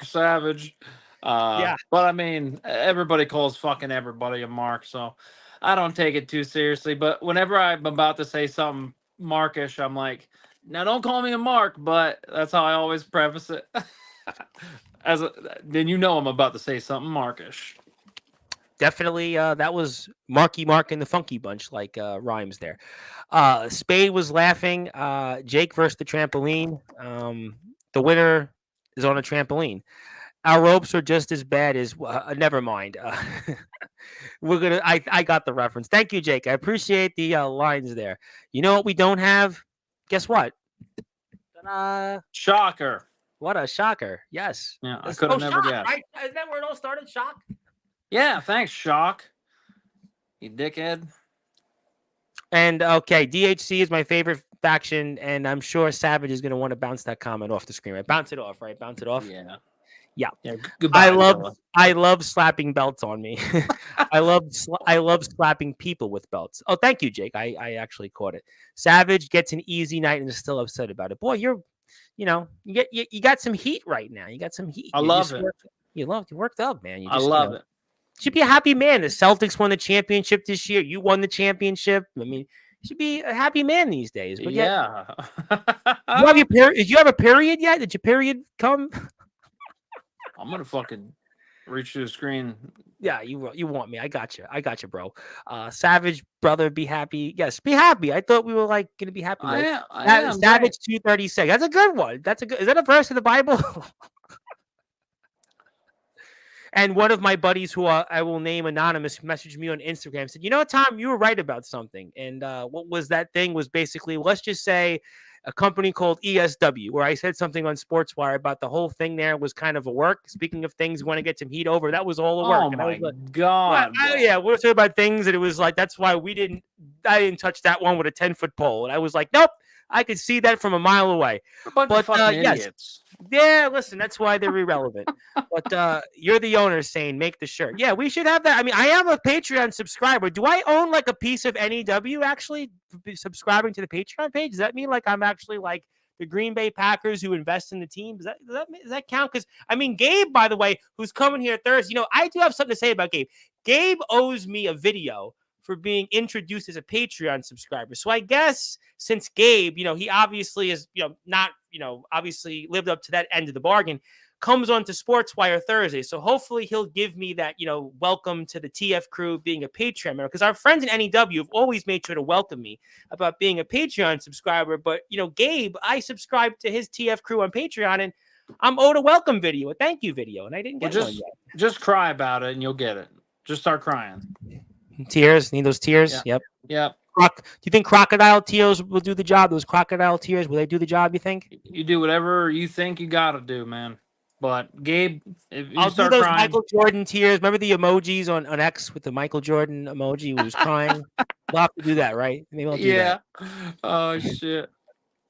Savage. Yeah, but I mean, everybody calls fucking everybody a Mark, so I don't take it too seriously. But whenever I'm about to say something Markish, I'm like, now don't call me a Mark, but that's how I always preface it. Then I'm about to say something Markish.
Definitely, that was Marky Mark and the Funky Bunch, like rhymes there. Spade was laughing. Jake versus the trampoline. The winner is on a trampoline. Our ropes are just as bad as. Never mind. We're gonna. I got the reference. Thank you, Jake. I appreciate the lines there. You know what we don't have? Guess what?
Shocker.
What a shocker. Yes.
Yeah, I could have never guessed.
Right? Isn't that where it all started? Shock?
Yeah, thanks, Shock. You dickhead.
And okay, DHC is my favorite faction, and I'm sure Savage is going to want to bounce that comment off the screen. Right? Bounce it off, right? Bounce it off.
Yeah.
Goodbye. I love slapping belts on me. I love slapping people with belts. Oh, thank you, Jake. I actually caught it. Savage gets an easy night and is still upset about it. Boy, you got some heat right now. You got some heat.
I love it.
You worked up, man.
I love it.
Should be a happy man. The Celtics won the championship this year. You won the championship. I mean, you should be a happy man these days. But
yeah.
Did you have a period yet? Did your period come?
I'm gonna fucking reach to the screen.
Yeah, you want me? I got you, bro. Savage brother, be happy. Yes, be happy. I thought we were like gonna be happy.
I am.
Savage 236. That's a good one. Is that a verse of the Bible? And one of my buddies, who I will name anonymous, messaged me on Instagram, said, "You know, Tom, you were right about something." And what was that thing? Was basically, let's just say, a company called ESW, where I said something on Sportswire about the whole thing. There was kind of a work. Speaking of things, you want to get some heat over. That was all a work.
Oh
And I was
my
like, "What?
God, bro.
Yeah, we're talking about things." And it was like, that's why I didn't touch that one with a 10-foot pole. And I was like, nope, I could see that from a mile away.
A bunch of
But
fucking
yes.
idiots.
Yeah, listen, that's why they're irrelevant. But you're the owner saying make the shirt. Yeah, we should have that. I mean, I am a Patreon subscriber. Do I own like a piece of NEW actually subscribing to the Patreon page? Does that mean like I'm actually like the Green Bay Packers who invest in the team? Does that count? Because I mean, Gabe, by the way, who's coming here Thursday, I do have something to say about Gabe. Gabe owes me a video for being introduced as a Patreon subscriber. So I guess since Gabe, he obviously is, not, obviously lived up to that end of the bargain, comes on to Sportswire Thursday. So hopefully he'll give me that, welcome to the TF crew being a Patreon member. Because our friends in NEW have always made sure to welcome me about being a Patreon subscriber. But, Gabe, I subscribed to his TF crew on Patreon, and I'm owed a welcome video, a thank you video, and I didn't get one yet.
Just cry about it and you'll get it. Just start crying.
Tears. Need those tears?
Yeah.
Yep. Do you think crocodile tears will do the job? Those crocodile tears, will they do the job, you think?
You do whatever you think you got to do, man. But Gabe, if you
I'll
start
do those
crying,
Michael Jordan tears. Remember the emojis on X with the Michael Jordan emoji who was crying? We'll have to do that, right? Maybe I'll do that.
Oh, shit.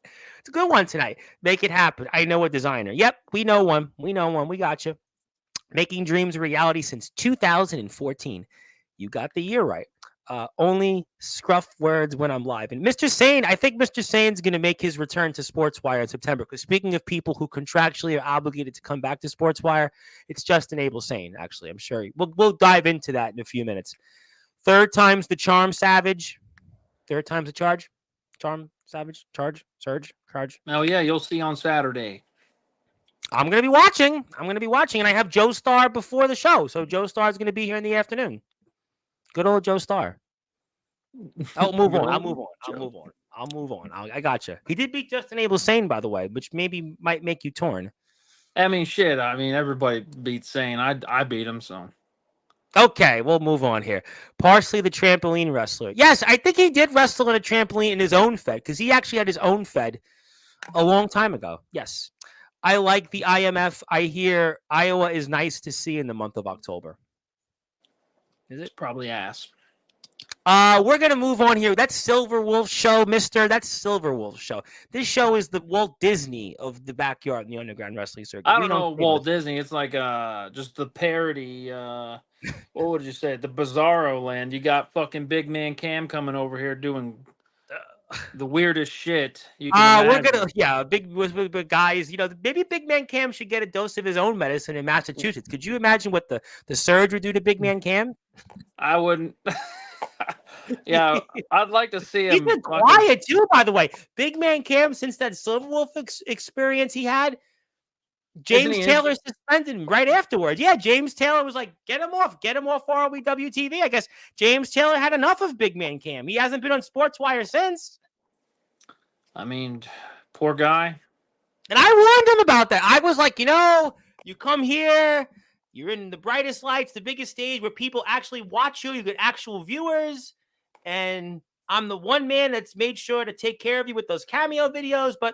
It's a good one tonight. Make it happen. I know a designer. Yep, we know one. We got you. Making dreams a reality since 2014. You got the year right. Only scruff words when I'm live. And Mr. Sane, I think Mr. Sane's going to make his return to Sportswire in September. Because speaking of people who contractually are obligated to come back to Sportswire, it's Justin Abel Sane, actually. I'm sure we'll dive into that in a few minutes. Third time's the charm, Savage. Third time's the charge. Charm, Savage, charge, surge, charge.
Oh, yeah, you'll see on Saturday.
I'm going to be watching. And I have Joe Starr before the show. So Joe Starr is going to be here in the afternoon. Good old Joe Starr. I'll move on. I got you. He did beat Justin Abel Sane, by the way, which maybe might make you torn.
I mean, shit. I mean, everybody beats Sane. I beat him, so.
Okay, we'll move on here. Parsley, the trampoline wrestler. Yes, I think he did wrestle on a trampoline in his own fed, because he actually had his own fed a long time ago. Yes. I like the IMF. I hear Iowa is nice to see in the month of October. Is it?
It's probably ass.
We're going to move on here. That's Silver Wolf show, mister. That's Silver Wolf show. This show is the Walt Disney of the backyard in the underground wrestling circuit.
I don't know Walt Disney. It's like just the parody. What would you say? The Bizarro land. You got fucking Big Man Cam coming over here doing the weirdest shit you can imagine.
We're big guys. Maybe Big Man Cam should get a dose of his own medicine in Massachusetts. Could you imagine what the surge would do to Big Man Cam?
I wouldn't. Yeah, I'd like to see him.
He's been quiet too, by the way. Big Man Cam, since that Silver Wolf experience he had, James Taylor suspended him right afterwards. Yeah, James Taylor was like, get him off ROW TV. I guess James Taylor had enough of Big Man Cam. He hasn't been on Sportswire since.
I mean, poor guy.
And I warned him about that. I was like, you come here, you're in the brightest lights, the biggest stage where people actually watch you. You get actual viewers. And I'm the one man that's made sure to take care of you with those cameo videos. But,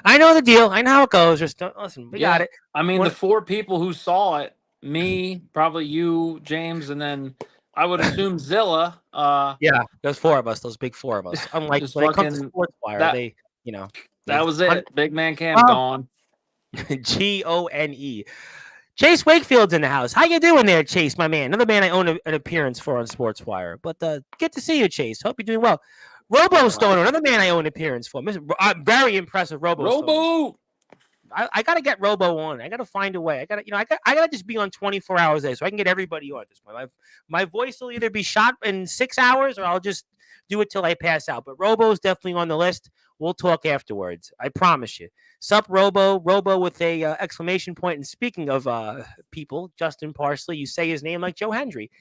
I know the deal. I know how it goes. Just listen, we got it.
I mean, the 4 people who saw it, me, probably you, James, and then I would assume Zilla.
Yeah, there's 4 of us, those big 4 of us. Unlike when it comes to Sportswire,
that was it. Big Man Cam gone.
Gone. Chase Wakefield's in the house. How you doing there, Chase, my man? Another man I own an appearance for on Sportswire. But good to see you, Chase. Hope you're doing well. Robo Stoner, another man I own an appearance for. Very impressive Robo. I gotta get Robo on. I gotta find a way. I gotta just be on 24 hours a day so I can get everybody on at this point. My voice will either be shot in 6 hours or I'll just do it till I pass out. But Robo's definitely on the list. We'll talk afterwards. I promise you. Sup, Robo with a exclamation point. And speaking of people, Justin Parsley, you say his name like Joe Hendry.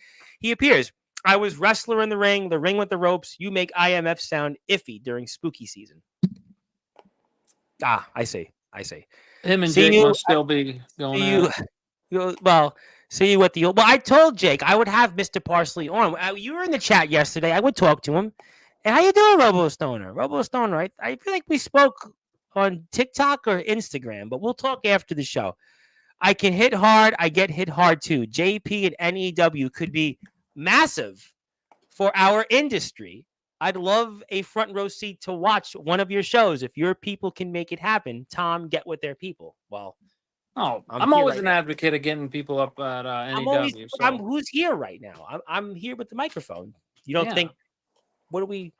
He appears. I was wrestler in the ring with the ropes. You make IMF sound iffy during spooky season. I see.
Him and Jake must still be going
Well, See what the well. I told Jake I would have Mr. Parsley on. You were in the chat yesterday. I would talk to him. And how you doing, Robo Stoner? Robo Stoner, I feel like we spoke on TikTok or Instagram, but we'll talk after the show. I can hit hard. I get hit hard too. JP and NEW could be massive for our industry. I'd love a front row seat to watch one of your shows. If your people can make it happen, Tom, get with their people. Well,
I'm always an advocate of getting people up at NEW.
Who's here right now? I'm here with the microphone. You don't think? What do we?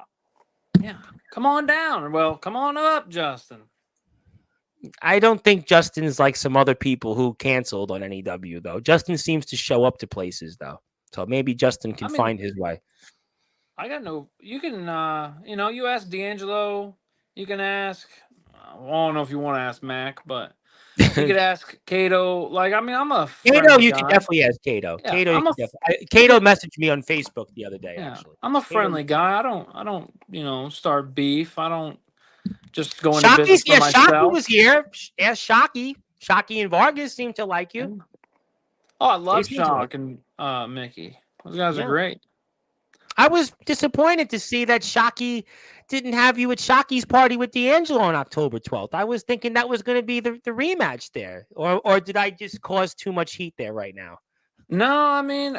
Yeah, come on down. Well, come on up, Justin.
I don't think Justin's like some other people who canceled on NEW though. Justin seems to show up to places though, so maybe Justin can find his way.
I got no. You can, you ask D'Angelo. You can ask. I don't know if you want to ask Mac, but. You could ask Cato. Like, I mean, I'm a
Cato. You can definitely ask Cato. Yeah, Cato messaged me on Facebook the other day. Actually,
I'm a friendly guy. I don't, start beef. I don't just go into business for myself.
Shockey was here. Ask Shockey. Shockey and Vargas seem to like you.
Oh, I love Shock and Mickey. Those guys are great.
I was disappointed to see that Shockey didn't have you at Shockey's party with D'Angelo on October 12th. I was thinking that was going to be the rematch there. Or did I just cause too much heat there right now?
No, I mean,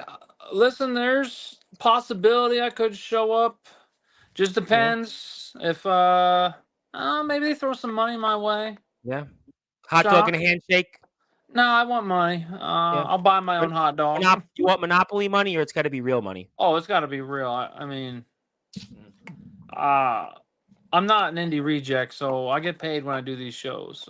listen, there's possibility I could show up. Just depends if maybe they throw some money my way.
Yeah. Hot dog and a handshake?
No, I want money. I'll buy my own hot dog.
You want Monopoly money, or it's got to be real money?
Oh, it's got to be real. I mean, I'm not an indie reject, so I get paid when I do these shows.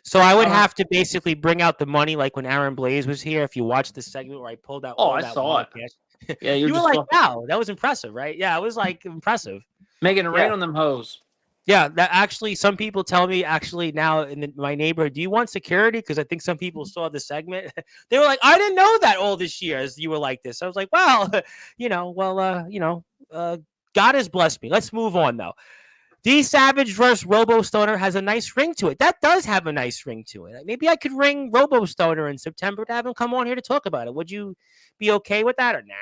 So I would have to basically bring out the money, like when Aaron Blaze was here. If you watched the segment where I pulled out,
I saw it.
Cash. Yeah, you were like, "Wow, that was impressive, right?" Yeah, it was like impressive.
Making it rain on them hoes.
Yeah, that actually, some people tell me now in my neighborhood, do you want security? Because I think some people saw the segment. They were like, I didn't know that all this year as you were like this. I was like, well, God has blessed me. Let's move on though. D Savage versus Robo Stoner has a nice ring to it. That does have a nice ring to it. Maybe I could ring Robo Stoner in September to have him come on here to talk about it. Would you be okay with that or nah?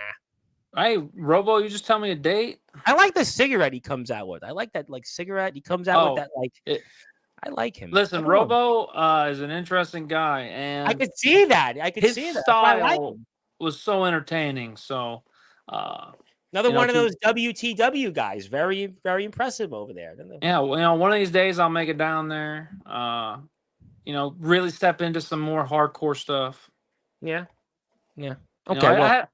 Hey, Robo, you just tell me a date.
I like the cigarette he comes out with. I like that cigarette he comes out with. That I like him.
Listen, Robo is an interesting guy, and
I could see that. His
style was so entertaining. So
another one of those WTW guys, very very impressive over there.
Yeah, one of these days I'll make it down there. Really step into some more hardcore stuff.
Yeah. Okay.
I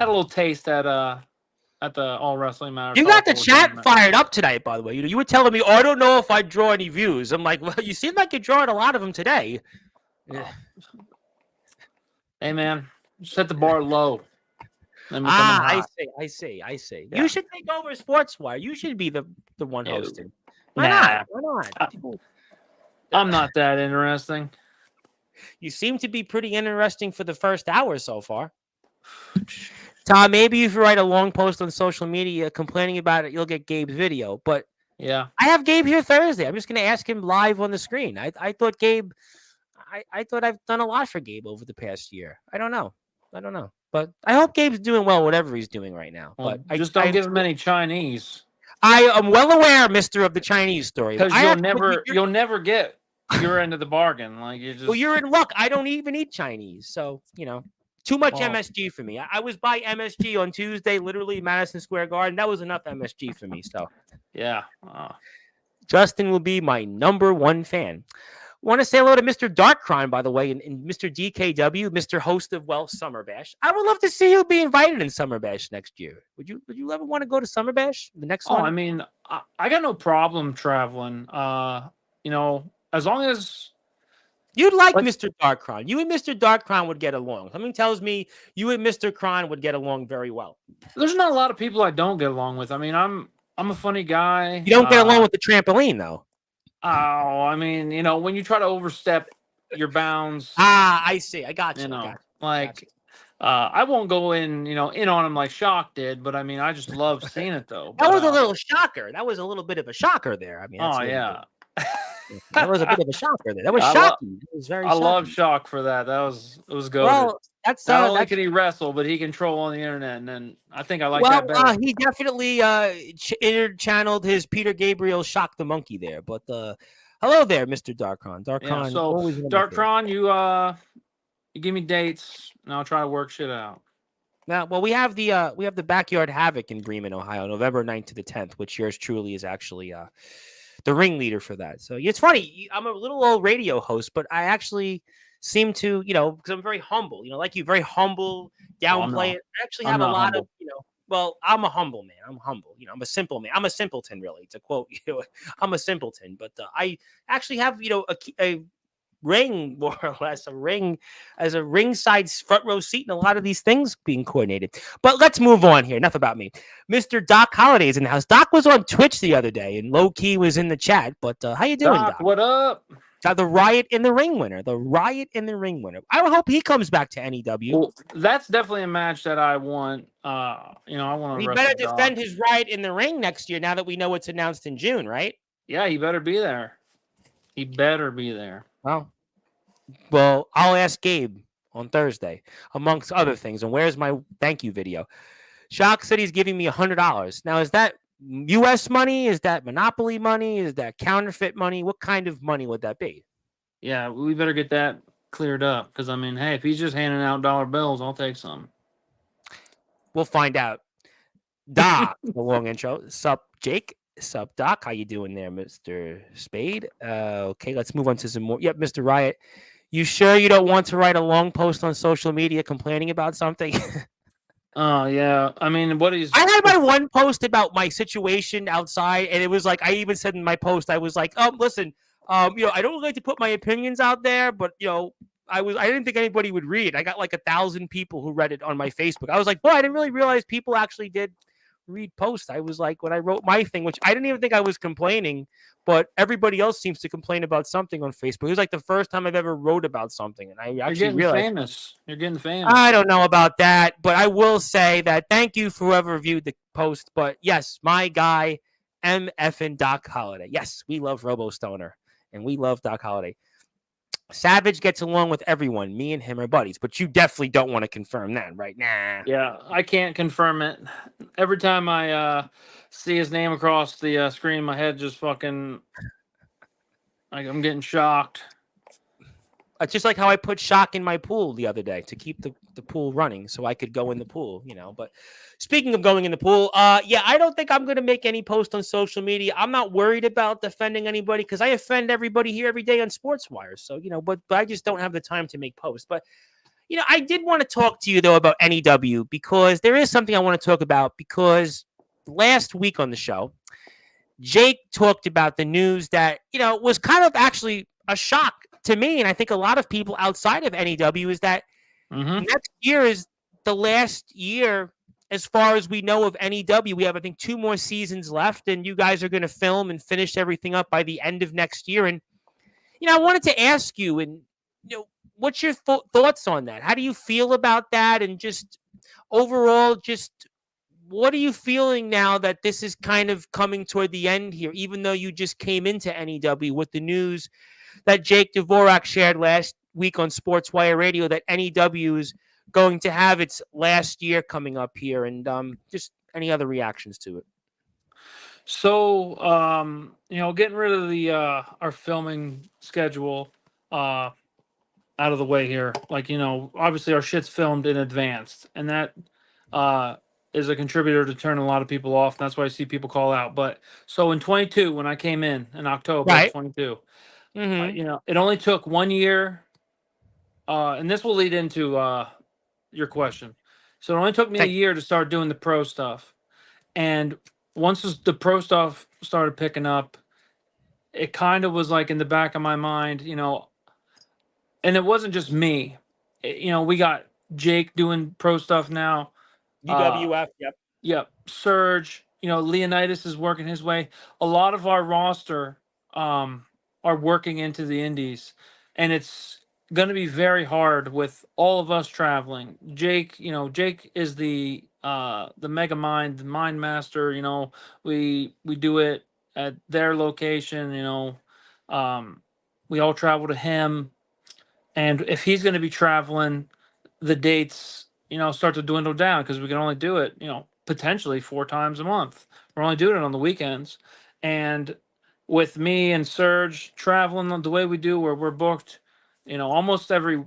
had a little taste at the All Wrestling Matters.
You got the chat fired up tonight, by the way. You were telling me, I don't know if I draw any views. I'm like, well, you seem like you're drawing a lot of them today. Yeah.
Hey, man, set the bar low.
I see. Yeah. You should take over Sportswire. You should be the one hosting. Why not?
I'm not that interesting.
You seem to be pretty interesting for the first hour so far. Tom, maybe if you write a long post on social media complaining about it, you'll get Gabe's video. But
yeah,
I have Gabe here Thursday. I'm just going to ask him live on the screen. I thought Gabe, I thought I've done a lot for Gabe over the past year. I don't know. But I hope Gabe's doing well, whatever he's doing right now.
Well, but don't give him any Chinese.
I am well aware, Mister, of the Chinese story.
Because you'll never get your end of the bargain. Like
you're in luck. I don't even eat Chinese, so too much MSG for me. I was by MSG on Tuesday, literally Madison Square Garden. That was enough MSG for me. So,
yeah.
Justin will be my number one fan. Want to say hello to Mr. Darkcrime, by the way, and Mr. DKW, Mr. Host of Summer Bash. I would love to see you be invited in Summer Bash next year. Would you ever want to go to Summer Bash, the next one?
I mean, I got no problem traveling. As long as
you'd like Mr. Darkcrime. You and Mr. Darkcrime would get along. Something tells me you and Mr. Cron would get along very well.
There's not a lot of people I don't get along with. I mean, I'm a funny guy.
You don't get along with the trampoline, though.
Oh, I mean, when you try to overstep your bounds.
I see. I got you.
I won't go in on him like Shock did, but I mean, I just love seeing it though.
That was a little shocker. That was a little bit of a shocker there. I mean, that was a bit of a shocker there. That was shocking. It was very.
I love Shock for that. It was good.
Well, That's
Not only
that's
can he wrestle, but he can troll on the internet, and then I think I like
well,
that better.
he definitely channeled his Peter Gabriel shock the monkey there. But hello there, Mr. Darkon.
Yeah.
Darkon,
So
always one of my favorites.
Darktron, you give me dates, and I'll try to work shit out.
Now, well, we have the Backyard Havoc in Bremen, Ohio, November 9th to the 10th, which yours truly is actually the ringleader for that. So it's funny. I'm a little old radio host, but I actually seem to, because I'm very humble, like you, very humble,
Oh, I'm
downplay
not.
it. I actually
I'm
have a
not
lot of,
humble.
well, I'm a humble man. I'm humble. I'm a simple man. I'm a simpleton, really, to quote you. I'm a simpleton, but I actually have, a ring, more or less, a ring as a ringside front row seat, and a lot of these things being coordinated. But let's move on here. Enough about me. Mr. Doc Holliday is in the house. Doc was on Twitch the other day, and low key was in the chat. But how you doing,
Doc,
Doc?
what up?
The Riot in the Ring winner. The Riot in the Ring winner. I hope he comes back to NEW.
Well, that's definitely a match that I want. I want to
He
wrestle
better
Doc.
defend his Riot in the Ring next year. Now that we know it's announced in June, right?
Yeah, he better be there. He better be there.
Well, I'll ask Gabe on Thursday, amongst other things. And where's my thank you video? Shock said he's giving me $100. Now, is that U.S. money? Is that Monopoly money? Is that counterfeit money? What kind of money would that be?
Yeah, we better get that cleared up. Because, I mean, hey, if he's just handing out dollar bills, I'll take some.
We'll find out. Doc, the long intro. Sup, Jake? Sup, Doc? How you doing there, Mr. Spade? Okay, let's move on to some more. Yep, Mr. Riot. You sure you don't want to write a long post on social media complaining about something?
Oh, yeah. I mean,
I had my one post about my situation outside, and it was like, I even said in my post, I was like, listen, I don't like to put my opinions out there, but, I didn't think anybody would read. I got like 1,000 people who read it on my Facebook. I was like, boy, I didn't really realize people actually did read posts. I was like, when I wrote my thing, which I didn't even think I was complaining, but everybody else seems to complain about something on Facebook. It was like the first time I've ever wrote about something, and I actually realized
famous. You're getting famous.
I don't know about that, but I will say that thank you for whoever viewed the post. But yes, my guy, MF and Doc Holliday. Yes, we love Robo Stoner, and we love Doc Holliday. Savage gets along with everyone. Me and him are buddies, but you definitely don't want to confirm that, right? Nah.
Yeah, I can't confirm it. Every time I see his name across the screen, my head just fucking, like, I'm getting shocked.
It's just like how I put Shock in my pool the other day to keep the pool running so I could go in the pool, But speaking of going in the pool, I don't think I'm going to make any post on social media. I'm not worried about defending anybody because I offend everybody here every day on Sportswire. So, but I just don't have the time to make posts. But, I did want to talk to you, though, about NEW because there is something I want to talk about because last week on the show, Jake talked about the news that, was kind of actually a shock to me, and I think a lot of people outside of NEW, is that next year is the last year, as far as we know, of NEW. We have, I think, 2 more seasons left, and you guys are going to film and finish everything up by the end of next year. And, I wanted to ask you, and, what's your thoughts on that? How do you feel about that? And just overall, just what are you feeling now that this is kind of coming toward the end here, even though you just came into NEW with the news that Jake Dvorak shared last week on Sportswire Radio that NEW is going to have its last year coming up here, and just any other reactions to it?
So, getting rid of the our filming schedule out of the way here. Like, obviously our shit's filmed in advance, and that is a contributor to turn a lot of people off. That's why I see people call out. But so in 22, when I came in October of 22. It only took 1 year, and this will lead into your question. So it only took me a year to start doing the pro stuff, and once the pro stuff started picking up, it kind of was like in the back of my mind, and it wasn't just me. We got Jake doing pro stuff now.
UWF, yep.
Yep, Surge. Leonidas is working his way. A lot of our roster are working into the indies, and it's going to be very hard with all of us traveling. Jake is the mega mind, the mind master. We do it at their location. We all travel to him, and if he's going to be traveling, the dates, start to dwindle down because we can only do it, potentially 4 times a month. We're only doing it on the weekends. And with me and Serge traveling the way we do, where we're booked, almost every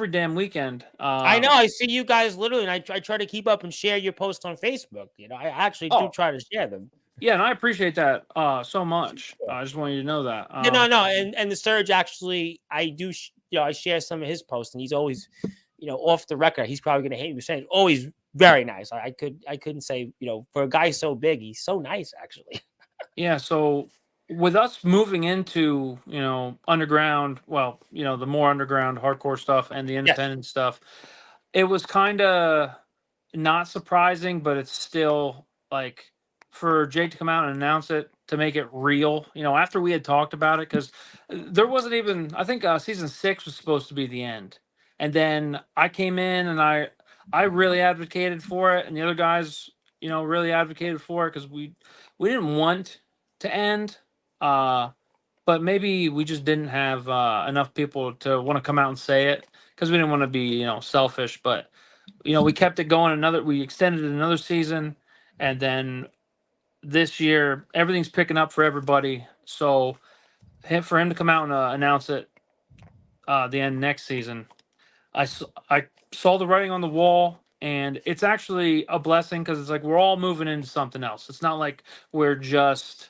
damn weekend.
I know. I see you guys literally, and I try to keep up and share your posts on Facebook. I actually do
Oh,
try to share them.
yeah, and I appreciate that so much. I just want you to know that.
Yeah, no, and the Surge actually, I do, I share some of his posts, and he's always, off the record, he's probably gonna hate me saying, always very nice. I couldn't say, for a guy so big, he's so nice actually.
Yeah, so with us moving into, underground, well, the more underground hardcore stuff and the
Yes,
independent stuff, it was kind of not surprising, but it's still like for Jake to come out and announce it to make it real, after we had talked about it, because there wasn't even, I think season 6 was supposed to be the end. And then I came in and I really advocated for it, and the other guys, really advocated for it because we didn't want to end. But maybe we just didn't have enough people to want to come out and say it because we didn't want to be, selfish. But we kept it going we extended it another season, and then this year everything's picking up for everybody. So for him to come out and announce it the end next season, I saw the writing on the wall, and it's actually a blessing because it's like we're all moving into something else. It's not like we're just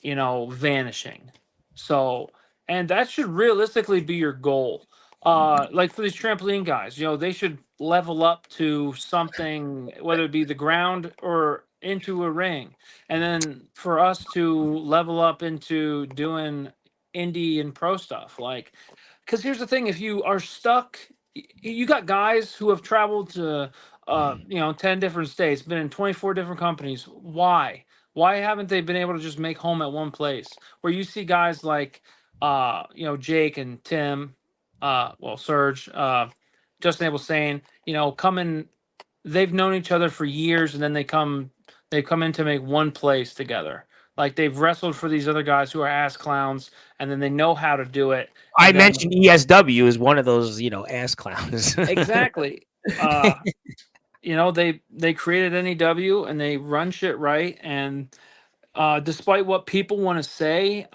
vanishing. So, and that should realistically be your goal. Like for these trampoline guys, they should level up to something, whether it be the ground or into a ring. And then for us to level up into doing indie and pro stuff. Like, because here's the thing, if you are stuck, you got guys who have traveled to 10 different states, been in 24 different companies. Why haven't they been able to just make home at one place? Where you see guys like Jake and Tim, Serge, Justin Abel saying, coming, they've known each other for years, and then they've come in to make one place together. Like they've wrestled for these other guys who are ass clowns, and then they know how to do it.
I
And then
mentioned ESW is one of those, ass clowns.
exactly, they created NEW and they run shit right. And despite what people want to say,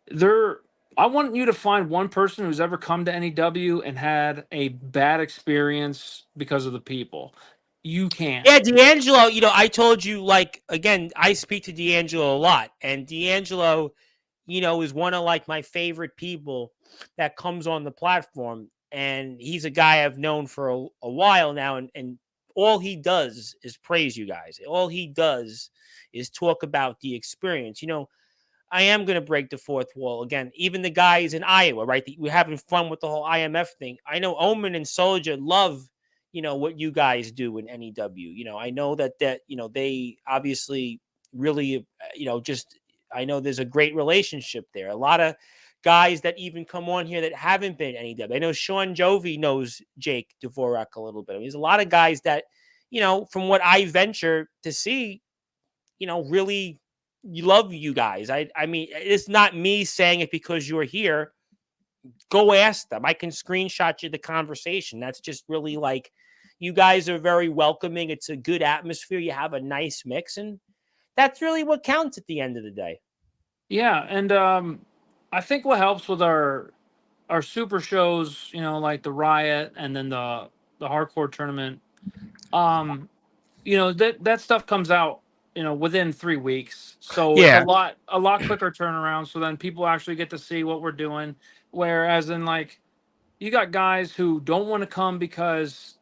they're. I want you to find one person who's ever come to NEW and had a bad experience because of the people. You can't.
Yeah, D'Angelo, I told you, like, again, I speak to D'Angelo a lot, and D'Angelo, is one of like my favorite people that comes on the platform. And he's a guy I've known for a while now, and all he does is praise you guys. All he does is talk about the experience. I am going to break the fourth wall again. Even the guys in Iowa, right? We're having fun with the whole IMF thing. I know Omen and Soldier love, what you guys do in NEW. I know that they obviously really, just I know there's a great relationship there. A lot of guys that even come on here that haven't been NEW. I know Sean Jovi knows Jake Dvorak a little bit. I mean, there's a lot of guys that, from what I venture to see, really you love you guys. I mean, it's not me saying it because you're here. Go ask them. I can screenshot you the conversation. That's just really like you guys are very welcoming. It's a good atmosphere. You have a nice mix, and that's really what counts at the end of the day.
Yeah, and I think what helps with our super shows, like the Riot and then the hardcore tournament, um, that stuff comes out, within 3 weeks. So it's a
Yeah.
lot quicker turnaround. So then people actually get to see what we're doing. Whereas in like you got guys who don't want to come because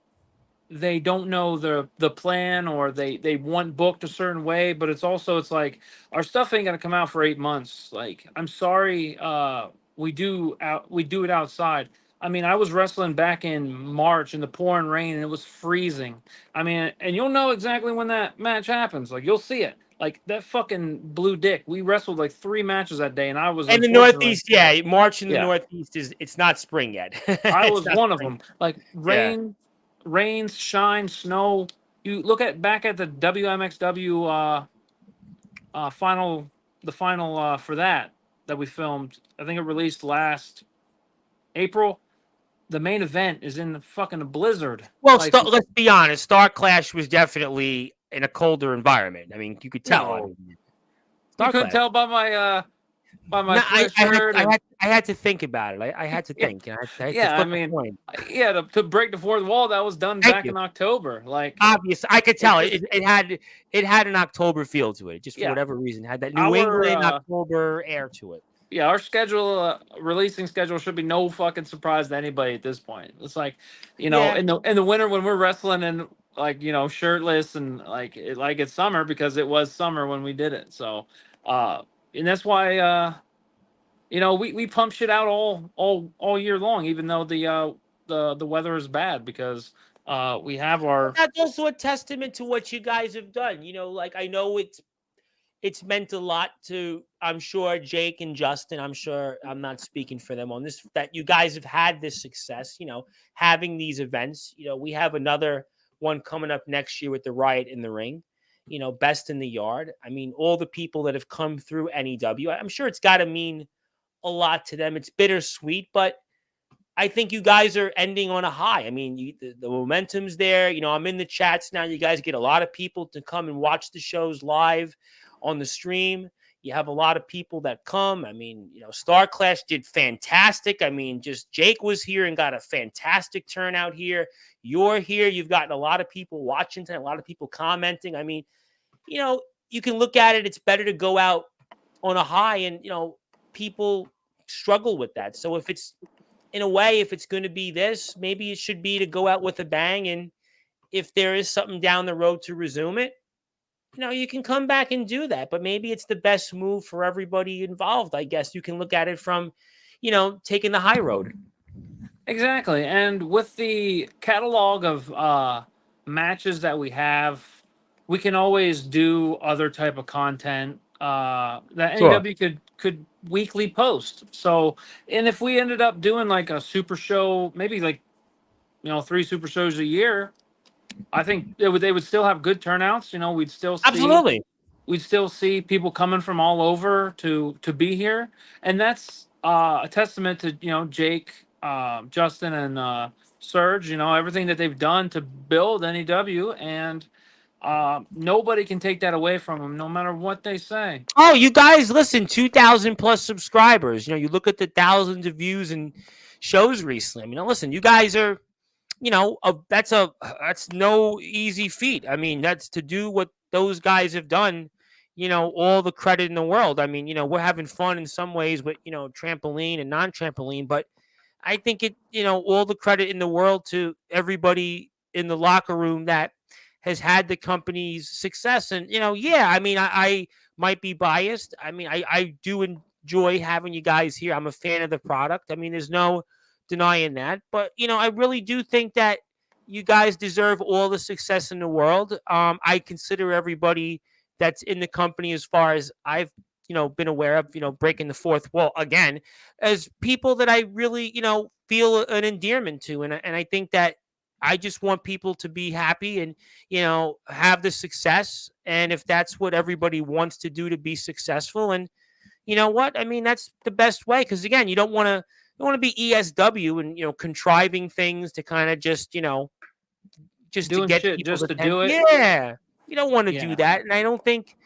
they don't know the plan, or they want booked a certain way. But it's like our stuff ain't gonna come out for 8 months. Like, I'm sorry, we do it outside. I mean, I was wrestling back in March in the pouring rain and it was freezing. I mean, and you'll know exactly when that match happens. Like, you'll see it. Like that fucking blue dick. We wrestled like 3 matches that day, and I was
And the
unfortunately,
Northeast, yeah, March in the
yeah,
Northeast it's not spring yet.
I
It's
was
not
one of
spring.
them. Like
Yeah.
rain, shine, snow. You look at back at the WMXW final, the final for that we filmed. I think it released last April. the main event is in the fucking blizzard.
Well,
Like,
let's be honest. Star Clash was definitely in a colder environment. I mean, you could tell. I
no,
mean,
you
Star
couldn't
Clash.
tell by my
No,
sweatshirt and
I had to think about it. I had to
yeah,
think. I had to
yeah. I
flip a
mean,
coin.
yeah, to break the fourth wall, that was done
Thank
back
you.
in October. Like,
Obviously, I could
it
tell
just
it had an October feel to it. Just for
yeah.
whatever reason, had that New
Our
England October air to it.
yeah, our schedule, releasing schedule should be no fucking surprise to anybody at this point. It's like,
Yeah,
in the winter when we're wrestling and like shirtless and like it's summer because it was summer when we did it. So, uh, and that's why we pump shit out all year long, even though the weather is bad because we have
but
our
that's also a testament to what you guys have done. Like I know it's meant a lot to, I'm sure, Jake and Justin. I'm sure I'm not speaking for them on this, that you guys have had this success, having these events. We have another one coming up next year with the Riot in the Ring, best in the yard. I mean, all the people that have come through NEW, I'm sure it's got to mean a lot to them. It's bittersweet, but I think you guys are ending on a high. I mean, the momentum's there. I'm in the chats now. You guys get a lot of people to come and watch the shows live on the stream. You have a lot of people that come. I mean, Star Clash did fantastic. I mean, just Jake was here and got a fantastic turnout here. You're here. You've gotten a lot of people watching tonight, a lot of people commenting. I mean, you can look at it. It's better to go out on a high, and, people struggle with that. So if it's, in a way, if it's going to be this, maybe it should be to go out with a bang. And if there is something down the road to resume it, you can come back and do that. But maybe it's the best move for everybody involved. I guess you can look at it from, taking the high road.
exactly. And with the catalog of matches that we have, we can always do other type of content that
Sure.
NEW could weekly post. So, and if we ended up doing like a super show, maybe like 3 super shows a year, I think they would still have good turnouts.
Absolutely.
We'd still see people coming from all over to be here, and that's a testament to Jake, Justin, and Serge. Everything that they've done to build NEW, and nobody can take that away from them, no matter what they say.
Oh, you guys, listen, 2,000 plus subscribers. You look at the thousands of views and shows recently. I mean, listen, you guys are, that's no easy feat. I mean, that's to do what those guys have done. All the credit in the world. I mean, we're having fun in some ways with trampoline and non-trampoline, but I think all the credit in the world to everybody in the locker room that has had the company's success. And, yeah, I mean, I might be biased. I mean, I do enjoy having you guys here. I'm a fan of the product. I mean, there's no denying that. But, I really do think that you guys deserve all the success in the world. I consider everybody that's in the company, as far as I've, been aware of, breaking the fourth wall again, as people that I really, feel an endearment to. And I think that I just want people to be happy and, have the success. And if that's what everybody wants to do to be successful, and you know what, I mean, that's the best way. Cause again, you don't want to be ESW and, contriving things to kind of just to
Doing
get
shit
people's
just to
attention.
do it.
Yeah. You don't want to do
Yeah.
that. And I don't think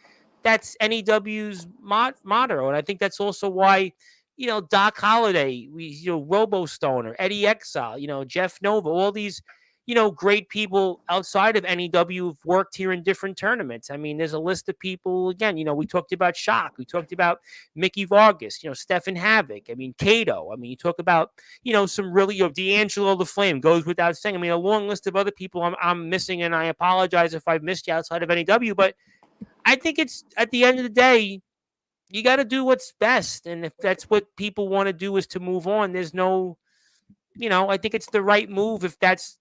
that's NEW's motto. And I think that's also why, Doc Holliday, Robo Stoner, Eddie Exile, Jeff Nova, all these, great people outside of NEW have worked here in different tournaments. I mean, there's a list of people, again, we talked about Shock. We talked about Mickey Vargas, Stefan Havoc. I mean, Cato. I mean, you talk about, some really, D'Angelo the Flame, goes without saying. I mean, a long list of other people I'm missing, and I apologize if I've missed you outside of NEW, but I think it's, at the end of the day, you got to do what's best. And if that's what people want to do, is to move on, there's no, I think it's the right move if that's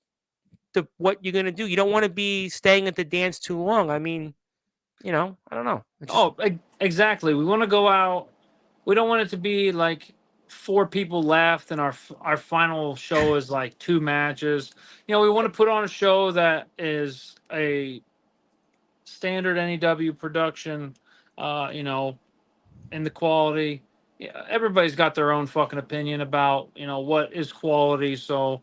what you're going to do. You don't want to be staying at the dance too long. I mean, I don't know.
Exactly. We want to go out. We don't want it to be like 4 people left and our final show is like 2 matches. We want to put on a show that is a standard NEW production, in the quality. Yeah, everybody's got their own fucking opinion about what is quality. So,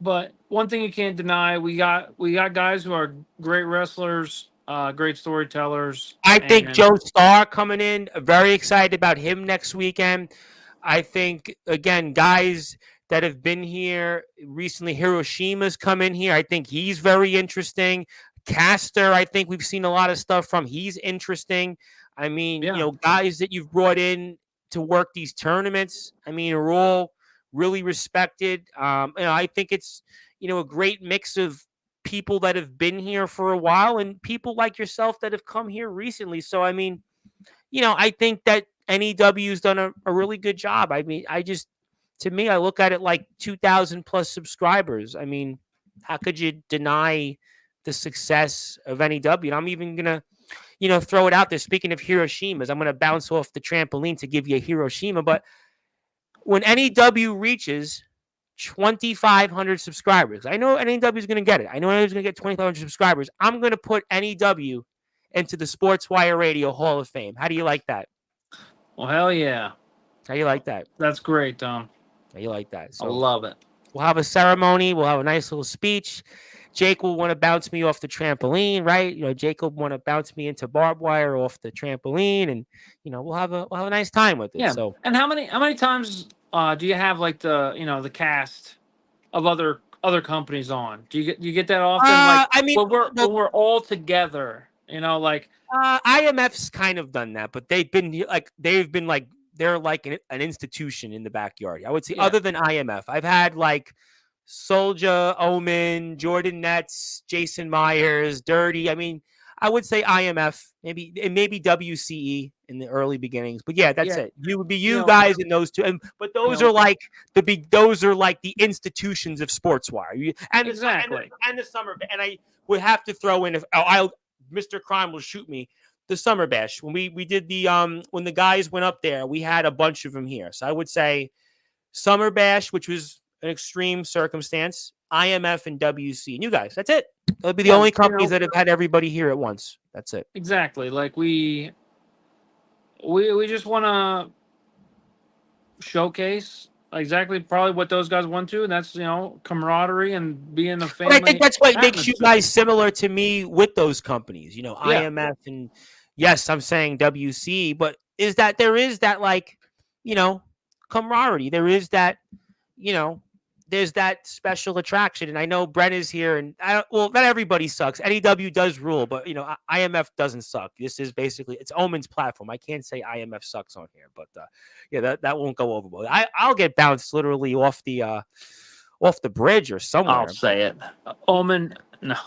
but one thing you can't deny, we got guys who are great wrestlers, great storytellers,
I think
and
Joe Starr coming in. Very excited about him next weekend. I think again, guys that have been here recently. Hiroshima's come in here. I think he's very interesting. Caster, I think we've seen a lot of stuff from. He's interesting. I mean,
yeah,
guys that you've brought in to work these tournaments. I mean, are all really respected. I think it's a great mix of people that have been here for a while and people like yourself that have come here recently. So, I mean, I think that NEW's done a really good job. I mean, to me, I look at it like 2,000 plus subscribers. I mean, how could you deny the success of NEW? And I'm even going to, throw it out there. Speaking of Hiroshimas, I'm going to bounce off the trampoline to give you a Hiroshima. But when NEW reaches 2,500 subscribers. I know NEW is going to get it. I know NEW is going to get 2,500 subscribers. I'm going to put NEW into the Sportswire Radio Hall of Fame. How do you like that?
well, hell yeah,
How do you like that?
that's great, Tom.
How do you like that?
I
So
love it.
we'll have a ceremony. We'll have a nice little speech. Jake will want to bounce me off the trampoline, right? Jake will want to bounce me into barbed wire off the trampoline, and we'll have a nice time with it.
Yeah,
So
and how many times do you have like the cast of other companies on? Do you get that often? Like
I mean,
when we're all together, like
IMF's kind of done that, but they've been like they're like an institution in the backyard. I would say,
yeah,
other than IMF, I've had like Soldier, Omen, Jordan Nets, Jason Myers, Dirty. I mean, I would say IMF, maybe WCE in the early beginnings, but yeah, that's
yeah,
it. You would be
you
you
know,
guys and those two, but
you
those are
know
like the institutions of Sportswire,
exactly.
and the summer, and I would have to throw in if I'll Mr. Crime will shoot me. The Summer Bash, when we did when the guys went up there, we had a bunch of them here. So I would say Summer Bash, which was an extreme circumstance, IMF and WC. And you guys, that's it. They'll be the
Yeah,
only companies that have had everybody here at once. That's it.
exactly. Like we just want to showcase exactly probably what those guys want to, and that's camaraderie and being a
But I think
family
that's what makes you
atmosphere.
guys similar to me with those companies.
Yeah,
IMF and yes, I'm saying WC, but there is that like, you know, camaraderie. There is that, you know, there's that special attraction. And I know Brent is here, and well, not everybody sucks. NEW does rule, but IMF doesn't suck. This is basically it's Omen's platform. I can't say IMF sucks on here, but yeah, that won't go over well. I'll get bounced literally off the bridge or
I'll
somewhere.
say it. Omen, no.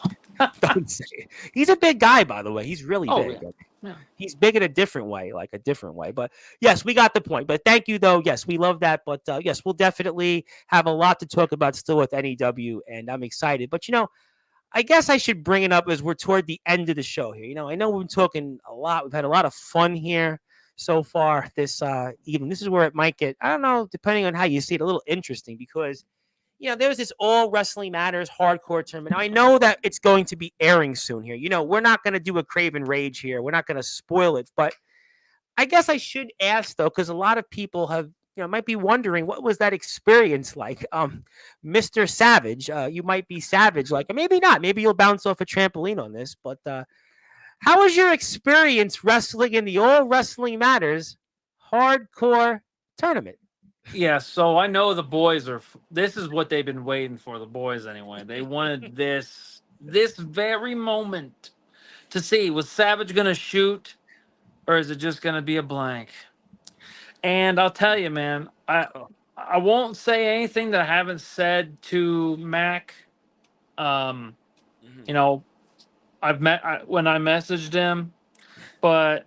Don't say it. He's a big guy, by the way. He's really
Oh
big.
yeah, yeah.
He's big in a different way, like a different way. But yes, we got the point. But thank you, though. Yes, we love that. But yes, we'll definitely have a lot to talk about still with NEW, and I'm excited. But I guess I should bring it up as we're toward the end of the show here. I know we've been talking a lot. We've had a lot of fun here so far this evening. This is where it might get, I don't know, depending on how you see it, a little interesting because there's this All Wrestling Matters hardcore tournament. Now, I know that it's going to be airing soon here. We're not going to do a Craven Rage here. We're not going to spoil it. But I guess I should ask, though, because a lot of people might be wondering, what was that experience like? Mr. Savage, you might be savage, like, or maybe not. Maybe you'll bounce off a trampoline on this. But how was your experience wrestling in the All Wrestling Matters hardcore tournament?
Yeah, so I know the boys are. This is what they've been waiting for. The boys, anyway. They wanted this very moment to see, was Savage gonna shoot, or is it just gonna be a blank? And I'll tell you, man, I won't say anything that I haven't said to Mac. Um, you know, when I messaged him, but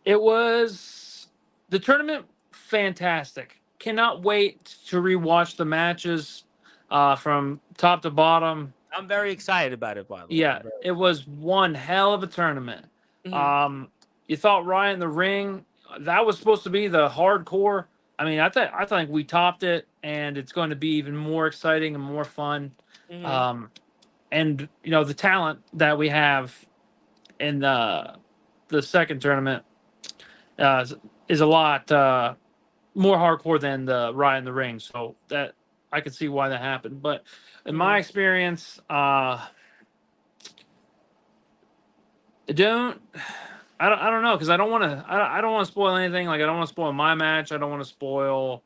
it was the tournament fantastic. Cannot wait to rewatch the matches from top to bottom.
I'm very excited about it, by the way.
Yeah, it was one hell of a tournament. You thought Riot in the Ring, that was supposed to be the hardcore. I mean, I think we topped it, and it's going to be even more exciting and more fun. And the talent that we have in the second tournament, is a lot more hardcore than the Riot in the Ring. So that I could see why that happened. But in my experience, don't I don't know because I don't want to I don't want to spoil anything. Like I don't want to spoil my match. I don't want to spoil,